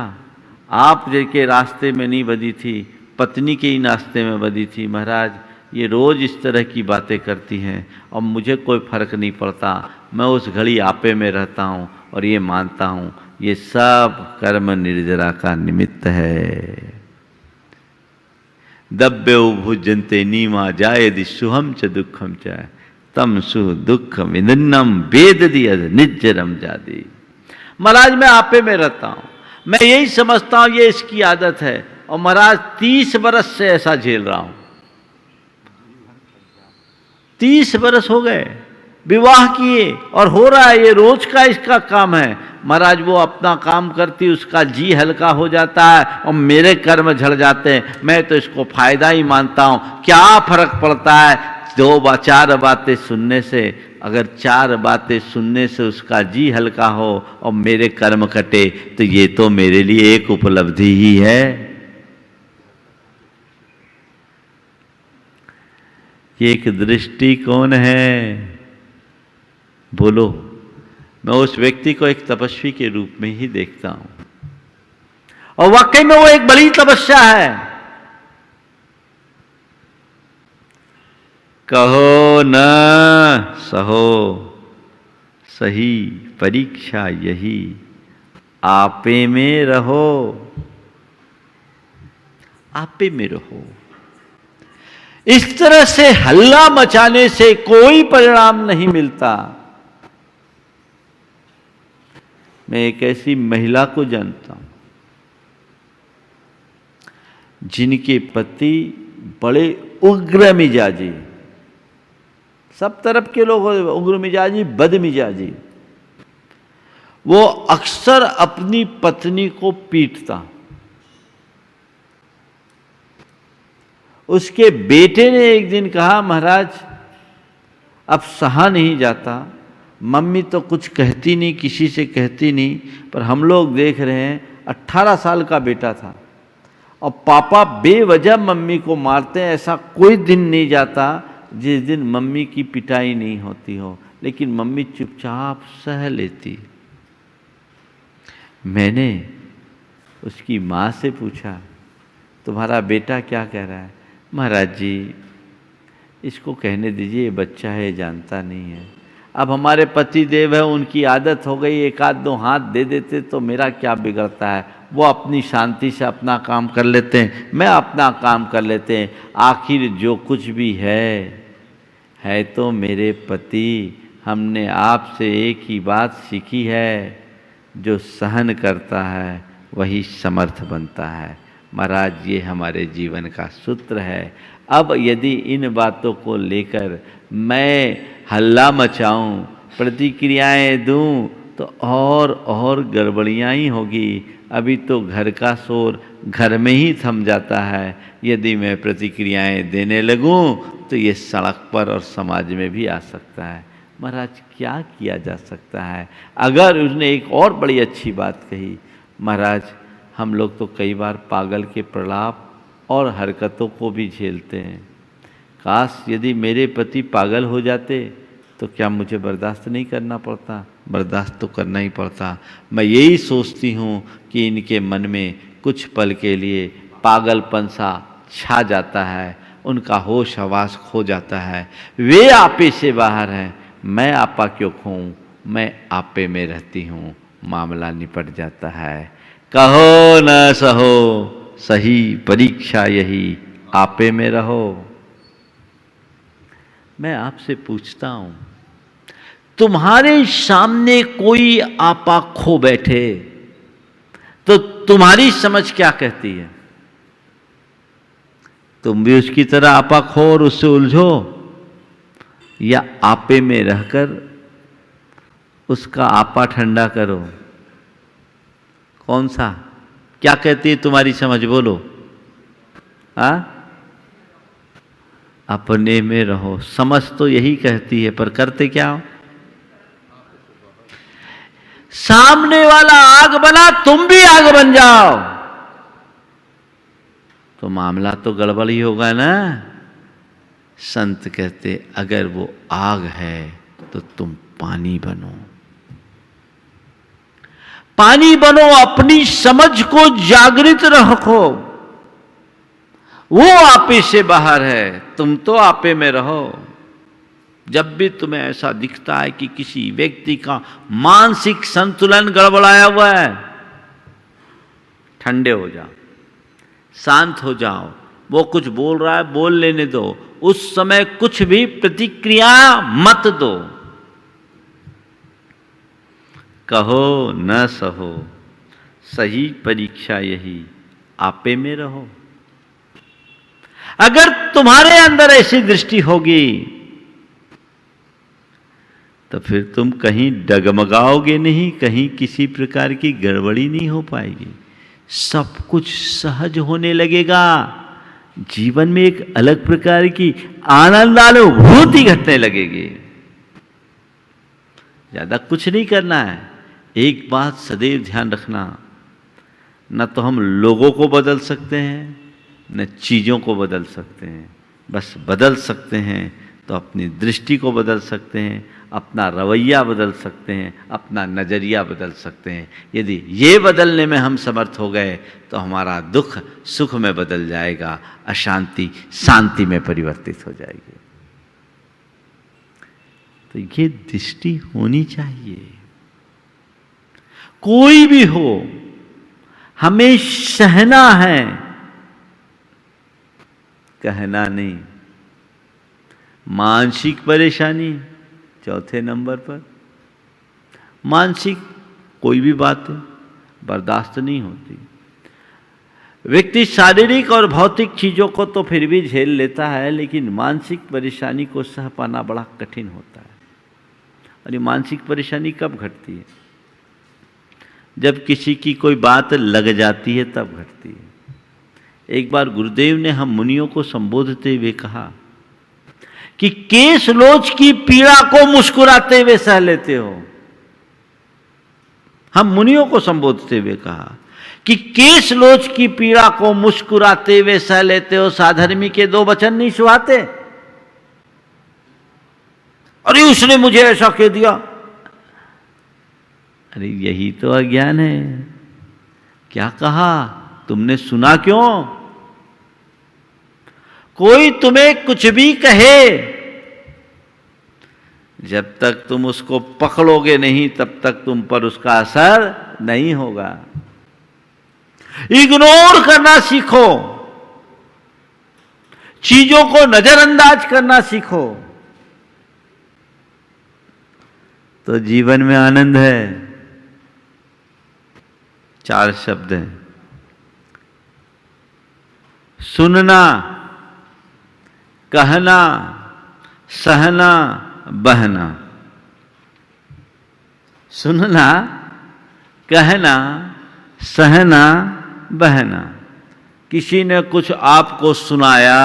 आप के रास्ते में नहीं बधी थी, पत्नी के ही रास्ते में बधी थी। महाराज ये रोज़ इस तरह की बातें करती हैं और मुझे कोई फर्क नहीं पड़ता, मैं उस घड़ी आपे में रहता हूँ और ये मानता हूँ ये सब कर्म निर्जरा का निमित्त है। दब्बे भुजन्ते नीमा जायदि सुहम च दुखम च तम सु दुख विदन्नम वेद दिया निज्जरम जादी। महाराज मैं आपे में रहता हूँ, मैं यही समझता हूँ ये इसकी आदत है, और महाराज 30 बरस से ऐसा झेल रहा हूँ। 30 बरस हो गए विवाह किए और हो रहा है, ये रोज का इसका काम है। महाराज वो अपना काम करती, उसका जी हल्का हो जाता है और मेरे कर्म झड़ जाते हैं। मैं तो इसको फायदा ही मानता हूँ, क्या फर्क पड़ता है, चार बातें सुनने से, अगर चार बातें सुनने से उसका जी हल्का हो और मेरे कर्म कटे, तो ये तो मेरे लिए एक उपलब्धि ही है। ये एक दृष्टिकोण है। बोलो, मैं उस व्यक्ति को एक तपस्वी के रूप में ही देखता हूं, और वाकई में वो एक बड़ी तपस्या है। कहो न सहो सही परीक्षा यही, आपे में रहो, आपे में रहो। इस तरह से हल्ला मचाने से कोई परिणाम नहीं मिलता। मैं एक ऐसी महिला को जानता हूं जिनके पति बड़े उग्र मिजाजी, सब तरफ के लोग उग्र मिजाजी, बद मिजाजी, वो अक्सर अपनी पत्नी को पीटता। उसके बेटे ने एक दिन कहा, महाराज अब सहा नहीं जाता, मम्मी तो कुछ कहती नहीं, किसी से कहती नहीं, पर हम लोग देख रहे हैं 18 साल का बेटा था और पापा बेवजह मम्मी को मारते हैं। ऐसा कोई दिन नहीं जाता जिस दिन मम्मी की पिटाई नहीं होती हो, लेकिन मम्मी चुपचाप सह लेती। मैंने उसकी माँ से पूछा, तुम्हारा बेटा क्या कह रहा है? महाराज जी, इसको कहने दीजिए, ये बच्चा है, जानता नहीं है। अब हमारे पति देव है, उनकी आदत हो गई, एक आध दो हाथ दे देते तो मेरा क्या बिगड़ता है। वो अपनी शांति से अपना काम कर लेते हैं, मैं अपना काम कर लेते हैं। आखिर जो कुछ भी है तो मेरे पति। हमने आपसे एक ही बात सीखी है, जो सहन करता है वही समर्थ बनता है। महाराज, ये हमारे जीवन का सूत्र है। अब यदि इन बातों को लेकर मैं हल्ला मचाऊं, प्रतिक्रियाएं दूं, तो और गड़बड़ियाँ ही होगी। अभी तो घर का शोर घर में ही थम जाता है, यदि मैं प्रतिक्रियाएं देने लगूं तो ये सड़क पर और समाज में भी आ सकता है। महाराज, क्या किया जा सकता है? अगर उसने एक और बड़ी अच्छी बात कही, महाराज हम लोग तो कई बार पागल के प्रलाप और हरकतों को भी झेलते हैं। काश यदि मेरे पति पागल हो जाते तो क्या मुझे बर्दाश्त नहीं करना पड़ता? बर्दाश्त तो करना ही पड़ता। मैं यही सोचती हूँ कि इनके मन में कुछ पल के लिए पागलपन सा छा जाता है, उनका होश हवास खो जाता है। वे आपे से बाहर हैं, मैं आपा क्यों खोऊं? मैं आपे में रहती हूँ, मामला निपट जाता है। कहो न सहो सही परीक्षा यही, आपे में रहो। मैं आपसे पूछता हूं, तुम्हारे सामने कोई आपा खो बैठे तो तुम्हारी समझ क्या कहती है? तुम भी उसकी तरह आपा खो और उससे उलझो, या आपे में रहकर उसका आपा ठंडा करो? कौन सा? क्या कहती है तुम्हारी समझ? बोलो। अपने में रहो, समझ तो यही कहती है, पर करते क्या हो? सामने वाला आग बना, तुम भी आग बन जाओ, तो मामला तो गड़बड़ ही होगा ना। संत कहते, अगर वो आग है तो तुम पानी बनो। पानी बनो, अपनी समझ को जागृत रखो। वो आपे से बाहर है, तुम तो आपे में रहो। जब भी तुम्हें ऐसा दिखता है कि किसी व्यक्ति का मानसिक संतुलन गड़बड़ाया हुआ है, ठंडे हो जाओ, शांत हो जाओ। वो कुछ बोल रहा है, बोल लेने दो, उस समय कुछ भी प्रतिक्रिया मत दो। कहो न सहो सही परीक्षा यही, आपे में रहो। अगर तुम्हारे अंदर ऐसी दृष्टि होगी तो फिर तुम कहीं डगमगाओगे नहीं, कहीं किसी प्रकार की गड़बड़ी नहीं हो पाएगी। सब कुछ सहज होने लगेगा। जीवन में एक अलग प्रकार की आनंदानुभूति घटने लगेगी। ज्यादा कुछ नहीं करना है, एक बात सदैव ध्यान रखना, न तो हम लोगों को बदल सकते हैं न चीज़ों को बदल सकते हैं। बस बदल सकते हैं तो अपनी दृष्टि को बदल सकते हैं, अपना रवैया बदल सकते हैं, अपना नज़रिया बदल सकते हैं। यदि ये बदलने में हम समर्थ हो गए तो हमारा दुख सुख में बदल जाएगा, अशांति शांति में परिवर्तित हो जाएगी। तो ये दृष्टि होनी चाहिए। कोई भी हो, हमें सहना है, कहना नहीं। मानसिक परेशानी चौथे नंबर पर। मानसिक कोई भी बात है बर्दाश्त नहीं होती। व्यक्ति शारीरिक और भौतिक चीज़ों को तो फिर भी झेल लेता है, लेकिन मानसिक परेशानी को सह पाना बड़ा कठिन होता है। और ये मानसिक परेशानी कब घटती है? जब किसी की कोई बात लग जाती है तब घटती है। एक बार गुरुदेव ने हम मुनियों को संबोधते हुए कहा कि केस लोच की पीड़ा को मुस्कुराते हुए सह लेते हो। हम मुनियों को संबोधते हुए कहा कि केस लोच की पीड़ा को मुस्कुराते हुए सह लेते हो। साधर्मी के दो वचन नहीं सुहाते? अरे उसने मुझे ऐसा कह दिया। अरे यही तो अज्ञान है। क्या कहा तुमने? सुना क्यों? कोई तुम्हें कुछ भी कहे, जब तक तुम उसको पकड़ोगे नहीं तब तक तुम पर उसका असर नहीं होगा। इग्नोर करना सीखो, चीजों को नजरअंदाज करना सीखो, तो जीवन में आनंद है। 4 शब्द हैं: सुनना, कहना, सहना, बहना। सुनना, कहना, सहना, बहना। किसी ने कुछ आपको सुनाया,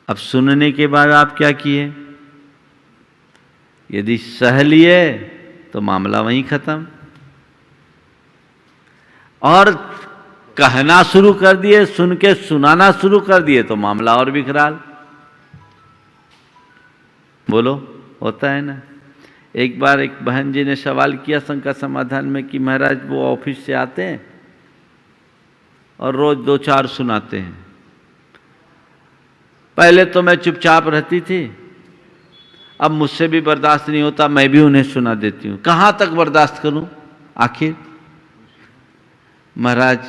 अब सुनने के बाद आप क्या किए? यदि सह लिए तो मामला वहीं खत्म, और कहना शुरू कर दिए, सुन के सुनाना शुरू कर दिए तो मामला और विकराल। बोलो, होता है ना। एक बार एक बहन जी ने सवाल किया शंका समाधान में कि महाराज वो ऑफिस से आते हैं और रोज 2-4 सुनाते हैं। पहले तो मैं चुपचाप रहती थी, अब मुझसे भी बर्दाश्त नहीं होता, मैं भी उन्हें सुना देती हूँ। कहाँ तक बर्दाश्त करूँ आखिर? महाराज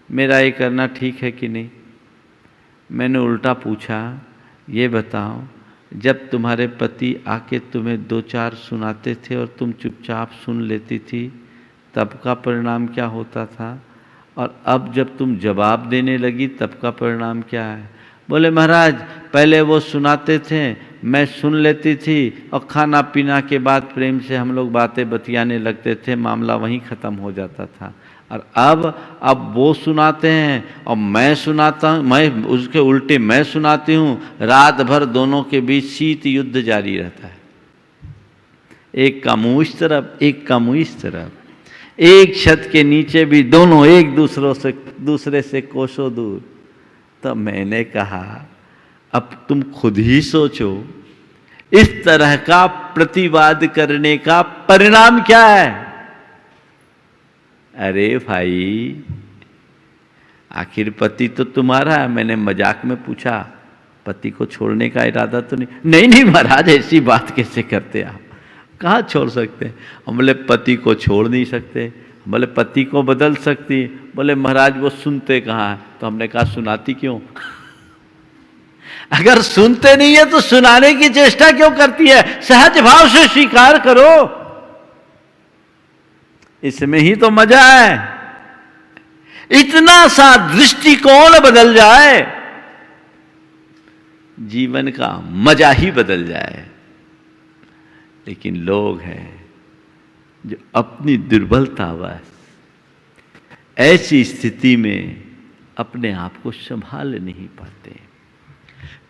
मेरा ये करना ठीक है कि नहीं? मैंने उल्टा पूछा, ये बताओ जब तुम्हारे पति आके तुम्हें 2-4 सुनाते थे और तुम चुपचाप सुन लेती थी, तब का परिणाम क्या होता था? और अब जब तुम जवाब देने लगी तब का परिणाम क्या है? बोले महाराज पहले वो सुनाते थे, मैं सुन लेती थी, और खाना पीना के बाद प्रेम से हम लोग बातें बतियाने लगते थे, मामला वहीं ख़त्म हो जाता था। और अब वो सुनाते हैं और मैं सुनाता हूँ, मैं उसके उल्टे मैं सुनाती हूँ। रात भर दोनों के बीच शीत युद्ध जारी रहता है। एक का मुँह इस तरफ, एक का मुँह इस तरफ, एक छत के नीचे भी दोनों एक दूसरे से कोसों दूर। तो मैंने कहा अब तुम खुद ही सोचो, इस तरह का प्रतिवाद करने का परिणाम क्या है? अरे भाई आखिर पति तो तुम्हारा है। मैंने मजाक में पूछा, पति को छोड़ने का इरादा तो नहीं? नहीं महाराज ऐसी बात कैसे करते आप, कहाँ छोड़ सकते हैं? हम बोले पति को छोड़ नहीं सकते। बोले पति को बदल सकती। बोले महाराज वो सुनते कहाँ है? तो हमने कहा सुनाती क्यों? अगर सुनते नहीं है तो सुनाने की चेष्टा क्यों करती है? सहज भाव से स्वीकार करो, इसमें ही तो मजा है। इतना सा दृष्टिकोण बदल जाए, जीवन का मजा ही बदल जाए। लेकिन लोग हैं जो अपनी दुर्बलता, बस ऐसी स्थिति में अपने आप को संभाल नहीं पाते,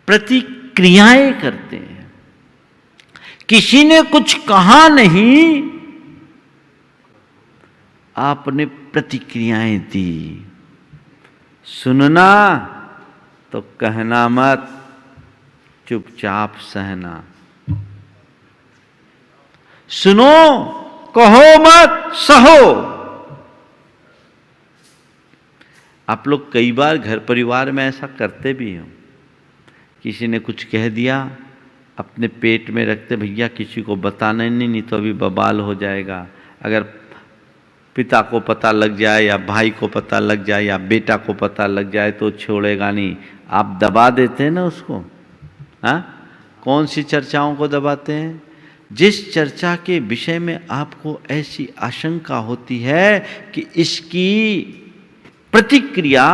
प्रतिक्रियाएं करते हैं। किसी ने कुछ कहा नहीं, आपने प्रतिक्रियाएं दी। सुनना तो कहना मत, चुपचाप सहना। सुनो, कहो मत, सहो। आप लोग कई बार घर परिवार में ऐसा करते भी हो, किसी ने कुछ कह दिया, अपने पेट में रखते, भैया किसी को बताना नहीं तो अभी बवाल हो जाएगा। अगर पिता को पता लग जाए या भाई को पता लग जाए या बेटा को पता लग जाए तो छोड़ेगा नहीं। आप दबा देते हैं ना उसको। हाँ, कौन सी चर्चाओं को दबाते हैं? जिस चर्चा के विषय में आपको ऐसी आशंका होती है कि इसकी प्रतिक्रिया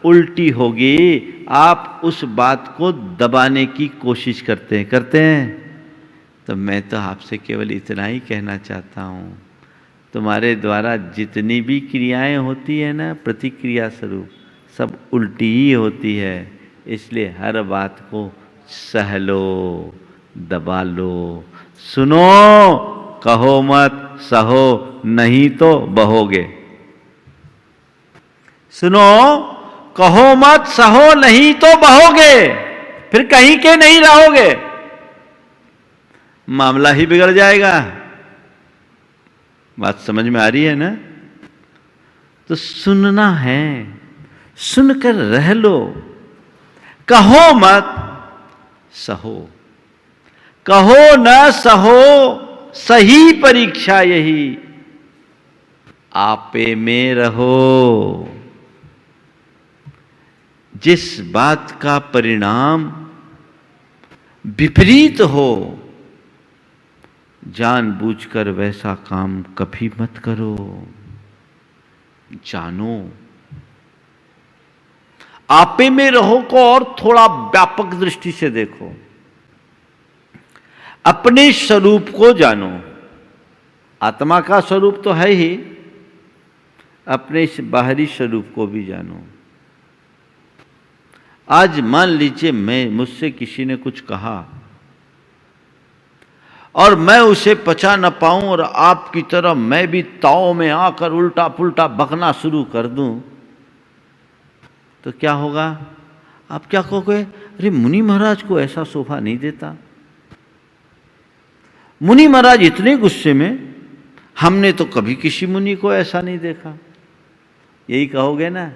उल्टी होगी, आप उस बात को दबाने की कोशिश करते हैं। तो मैं तो आपसे केवल इतना ही कहना चाहता हूँ, तुम्हारे द्वारा जितनी भी क्रियाएं होती है ना प्रतिक्रिया स्वरूप, सब उल्टी ही होती है। इसलिए हर बात को सह लो, दबा लो। सुनो, कहो मत, सहो, नहीं तो बहोगे। सुनो, कहो मत, सहो, नहीं तो बहोगे, फिर कहीं के नहीं रहोगे, मामला ही बिगड़ जाएगा। बात समझ में आ रही है ना? तो सुनना है, सुनकर रह लो। कहो मत, सहो। कहो न सहो, सही परीक्षा यही, आपे में रहो। जिस बात का परिणाम विपरीत हो, जानबूझकर वैसा काम कभी मत करो। जानो, आपे में रहो को और थोड़ा व्यापक दृष्टि से देखो। अपने स्वरूप को जानो। आत्मा का स्वरूप तो है ही, अपने इस बाहरी स्वरूप को भी जानो। आज मान लीजिए मुझसे किसी ने कुछ कहा और मैं उसे पचा न पाऊं और आपकी तरह मैं भी ताव में आकर उल्टा पुल्टा बकना शुरू कर दूं, तो क्या होगा? आप क्या कहोगे? अरे मुनि महाराज को ऐसा शोभा नहीं देता, मुनि महाराज इतने गुस्से में, हमने तो कभी किसी मुनि को ऐसा नहीं देखा, यही कहोगे ना?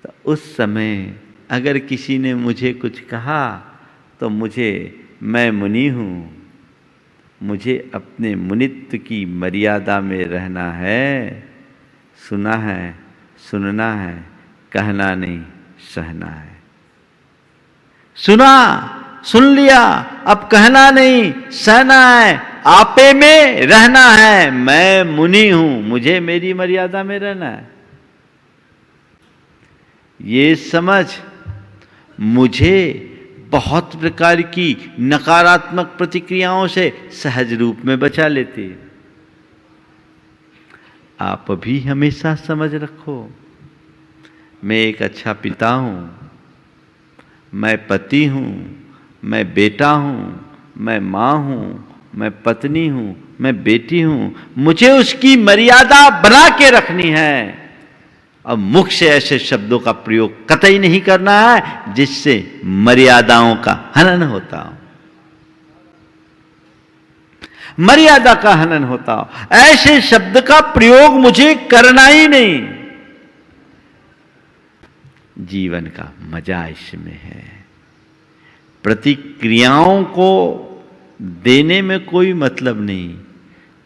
तो उस समय अगर किसी ने मुझे कुछ कहा तो मैं मुनि हूँ, मुझे अपने मुनित्व की मर्यादा में रहना है। सुना है, सुनना है, कहना नहीं, सहना है। सुना, सुन लिया, अब कहना नहीं, सहना है, आपे में रहना है। मैं मुनि हूं, मुझे मेरी मर्यादा में रहना है। ये समझ मुझे बहुत प्रकार की नकारात्मक प्रतिक्रियाओं से सहज रूप में बचा लेती है। आप भी हमेशा समझ रखो, मैं एक अच्छा पिता हूं, मैं पति हूं, मैं बेटा हूं, मैं मां हूं, मैं पत्नी हूं, मैं बेटी हूं। मुझे उसकी मर्यादा बना के रखनी है और मुख से ऐसे शब्दों का प्रयोग कतई नहीं करना है जिससे मर्यादाओं का हनन होता हो, मर्यादा का हनन होता हो। ऐसे शब्द का प्रयोग मुझे करना ही नहीं। जीवन का मजा इसमें है। प्रतिक्रियाओं को देने में कोई मतलब नहीं,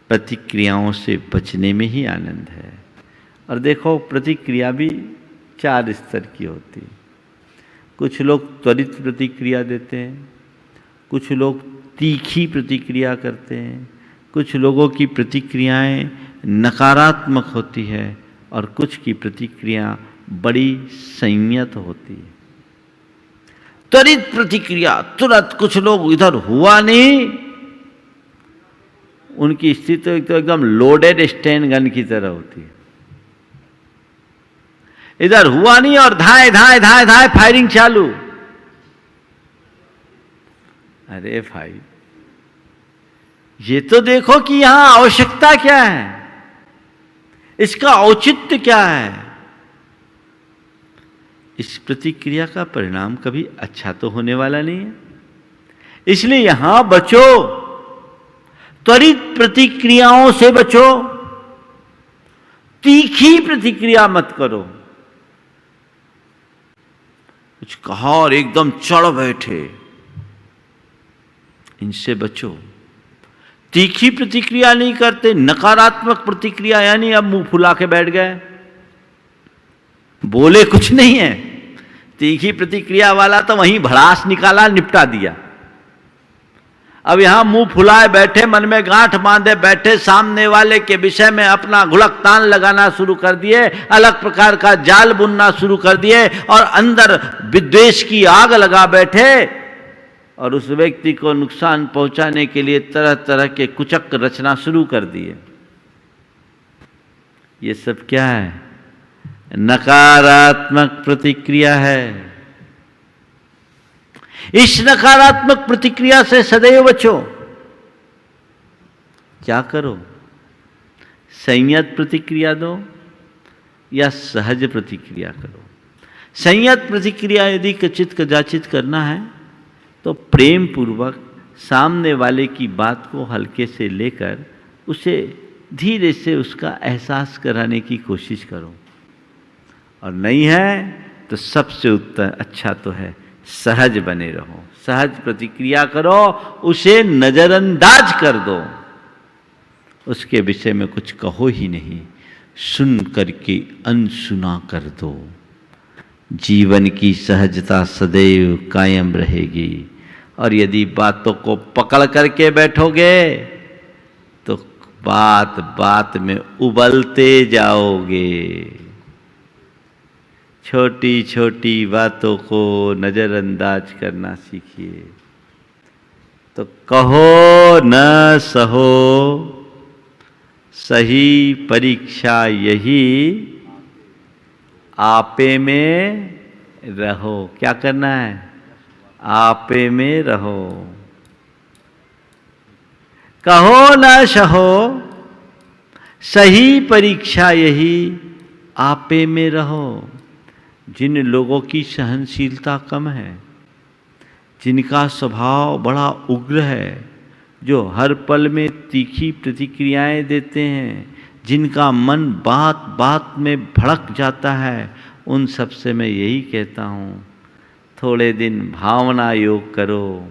प्रतिक्रियाओं से बचने में ही आनंद है। और देखो, प्रतिक्रिया भी 4 स्तर की होती है। कुछ लोग त्वरित प्रतिक्रिया देते हैं, कुछ लोग तीखी प्रतिक्रिया करते हैं, कुछ लोगों की प्रतिक्रियाएं नकारात्मक होती है और कुछ की प्रतिक्रिया बड़ी संयत होती है। त्वरित प्रतिक्रिया, तुरंत, कुछ लोग इधर हुआ नहीं, उनकी स्थिति तो एकदम लोडेड स्टेन गन की तरह होती है। इधर हुआ नहीं और धाए धाए धाए धाए फायरिंग चालू। अरे भाई, ये तो देखो कि यहां आवश्यकता क्या है, इसका औचित्य क्या है। इस प्रतिक्रिया का परिणाम कभी अच्छा तो होने वाला नहीं है। इसलिए यहां बचो, त्वरित प्रतिक्रियाओं से बचो, तीखी प्रतिक्रिया मत करो। कुछ कहा और एकदम चढ़ बैठे, इनसे बचो। तीखी प्रतिक्रिया नहीं करते, नकारात्मक प्रतिक्रिया, यानी अब मुंह फुला के बैठ गए, बोले कुछ नहीं है। तीखी प्रतिक्रिया वाला तो वहीं भड़ास निकाला, निपटा दिया। अब यहां मुंह फुलाए बैठे, मन में गांठ बांधे बैठे, सामने वाले के विषय में अपना घुड़क तान लगाना शुरू कर दिए, अलग प्रकार का जाल बुनना शुरू कर दिए और अंदर विद्वेष की आग लगा बैठे और उस व्यक्ति को नुकसान पहुंचाने के लिए तरह तरह के कुचक रचना शुरू कर दिए। ये सब क्या है? नकारात्मक प्रतिक्रिया है। इस नकारात्मक प्रतिक्रिया से सदैव बचो। क्या करो? संयत प्रतिक्रिया दो या सहज प्रतिक्रिया करो। संयत प्रतिक्रिया यदि कचित कदाचित करना है तो प्रेम पूर्वक सामने वाले की बात को हल्के से लेकर उसे धीरे से उसका एहसास कराने की कोशिश करो। और नहीं है तो सबसे उत्तम अच्छा तो है सहज बने रहो, सहज प्रतिक्रिया करो, उसे नजरअंदाज कर दो, उसके विषय में कुछ कहो ही नहीं, सुन करके अनसुना कर दो। जीवन की सहजता सदैव कायम रहेगी। और यदि बातों को पकड़ करके बैठोगे तो बात बात में उबलते जाओगे। छोटी छोटी बातों को नजरअंदाज करना सीखिए। तो कहो न सहो, सही परीक्षा यही, आपे में रहो। क्या करना है? आपे में रहो। कहो न सहो, सही परीक्षा यही, आपे में रहो। जिन लोगों की सहनशीलता कम है, जिनका स्वभाव बड़ा उग्र है, जो हर पल में तीखी प्रतिक्रियाएं देते हैं, जिनका मन बात बात में भड़क जाता है, उन सब से मैं यही कहता हूँ, थोड़े दिन भावना योग करो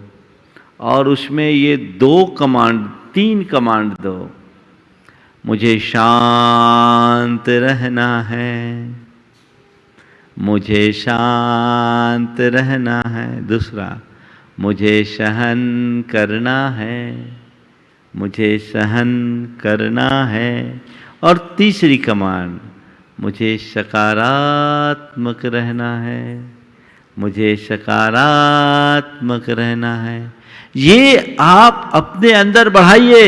और उसमें ये 3 कमांड दो। मुझे शांत रहना है, मुझे शांत रहना है। दूसरा, मुझे सहन करना है, मुझे सहन करना है। और तीसरी कमांड, मुझे सकारात्मक रहना है, मुझे सकारात्मक रहना है। ये आप अपने अंदर बढ़ाइए।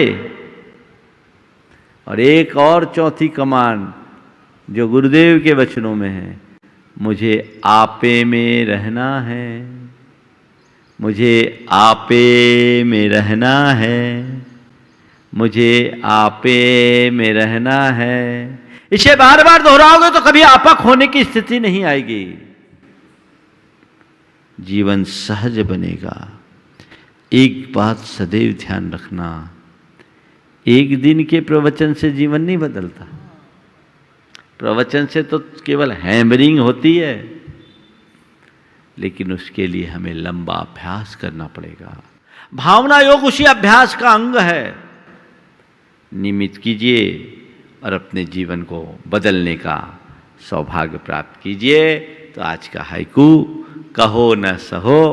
और एक और चौथी कमांड जो गुरुदेव के वचनों में है, मुझे आपे में रहना है, मुझे आपे में रहना है, मुझे आपे में रहना है। इसे बार बार दोहराओगे तो कभी आपा खोने की स्थिति नहीं आएगी। जीवन सहज बनेगा। एक बात सदैव ध्यान रखना, एक दिन के प्रवचन से जीवन नहीं बदलता। प्रवचन से तो केवल हैमरिंग होती है, लेकिन उसके लिए हमें लंबा अभ्यास करना पड़ेगा। भावना योग उसी अभ्यास का अंग है। नियमित कीजिए और अपने जीवन को बदलने का सौभाग्य प्राप्त कीजिए। तो आज का हाइकू, कहो न सहो,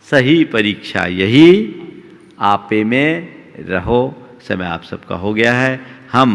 सही परीक्षा यही, आपे में रहो। समय आप सबका हो गया है। हम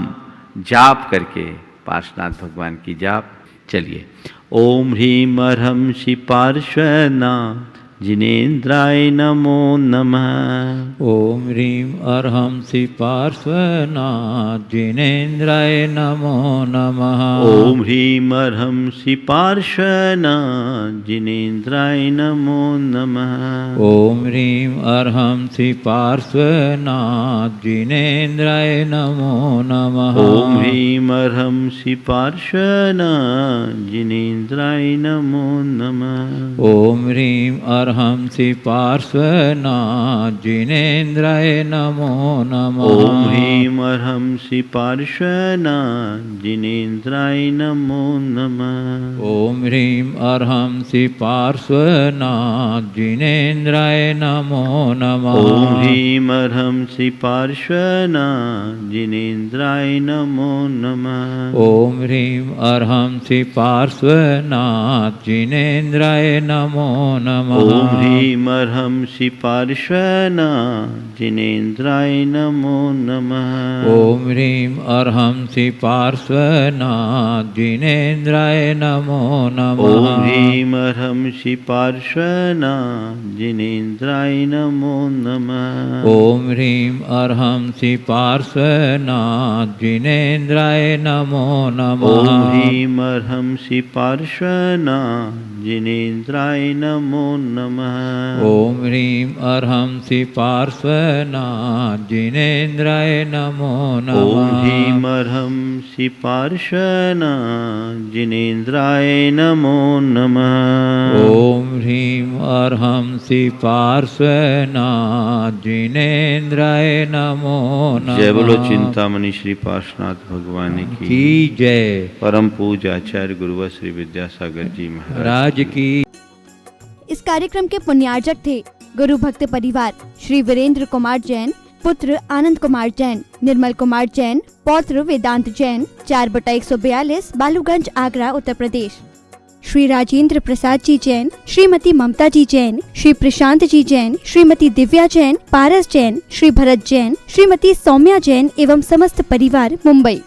जाप करके पार्श्वनाथ भगवान की जाप। चलिए। ओम ह्रीं अर्हं श्री पार्श्वनाथ जिनेन्द्राय नमो नमः।
ओम ह्रीं अर्हं श्री पार्श्वनाथ जिनेन्द्राय नमो नमः।
ओम ह्रीं अर्हं श्री पार्श्वनाथ जिनेन्द्राय नमो नमः।
ओम ह्रीं अर्हं श्री पार्श्वनाथ जिनेन्द्राय नमो नमः।
ओम ह्रीं अर्हं श्री पार्श्वनाथ जिनेन्द्राय नमो नमः।
ओम ह्रीं अर्हं श्री पार्श्वनाथ जिनेन्द्राय नमो नमः।
ओम ह्रीं अर्हं श्री पार्श्वनाथ जिनेन्द्राय नमो नमः।
ओम ह्रीं अर्हं श्री पार्श्वनाथ जिनेन्द्राय नमो नमः।
ओम ह्रीं अर्हं श्री पार्श्वनाथ जिनेन्द्राय नमो नमः।
ओम ह्रीं अर्हं श्री पार्श्वनाथ जिनेन्द्राय नमो नमः।
ओम ह्रीं अर्हं श्री पार्श्वनाथ जिनेन्द्राय नमो नमः।
ओम ह्रीं अर्हं श्री पार्श्वनाथ जिनेन्द्राय नमो नमः।
ओम ह्रीं अर्हं श्री पार्श्वनाथ जिनेन्द्राय नमो नमः।
ओम ह्रीं अर्हं श्री पार्श्वनाथ जिनेन्द्राय नमो नमः।
ओम ह्रीं अर्हं श्री पार्श्वनाथ जिनेन्द्राय नमो नमः।
ओम ह्रीं अर्हं श्री पार्श्वनाथ जिनेन्द्राय नमो नमः।
ओम ह्रीं अर्हं श्री पार्श्वनाथ जिनेन्द्राय नमो नमः।
ओम ह्रीं अर्हं श्री पार्श्वनाथ जिनेन्द्राय नमो नमः।
जय बोलो चिंतामणि श्री पार्श्वनाथ भगवान
की जय।
परम पूज्य आचार्य गुरुवर श्री विद्यासागर जी महाराज
की।
इस कार्यक्रम के पुण्यार्जक थे गुरु भक्त परिवार श्री वीरेंद्र कुमार जैन, पुत्र आनंद कुमार जैन, निर्मल कुमार जैन, पौत्र वेदांत जैन, 4/142 बालूगंज आगरा उत्तर प्रदेश। श्री राजेंद्र प्रसाद जी जैन, श्रीमती ममता जी जैन, श्री प्रशांत जी जैन, श्रीमती दिव्या जैन, पारस जैन, श्री भरत जैन, श्रीमती सौम्या जैन एवं समस्त परिवार मुंबई।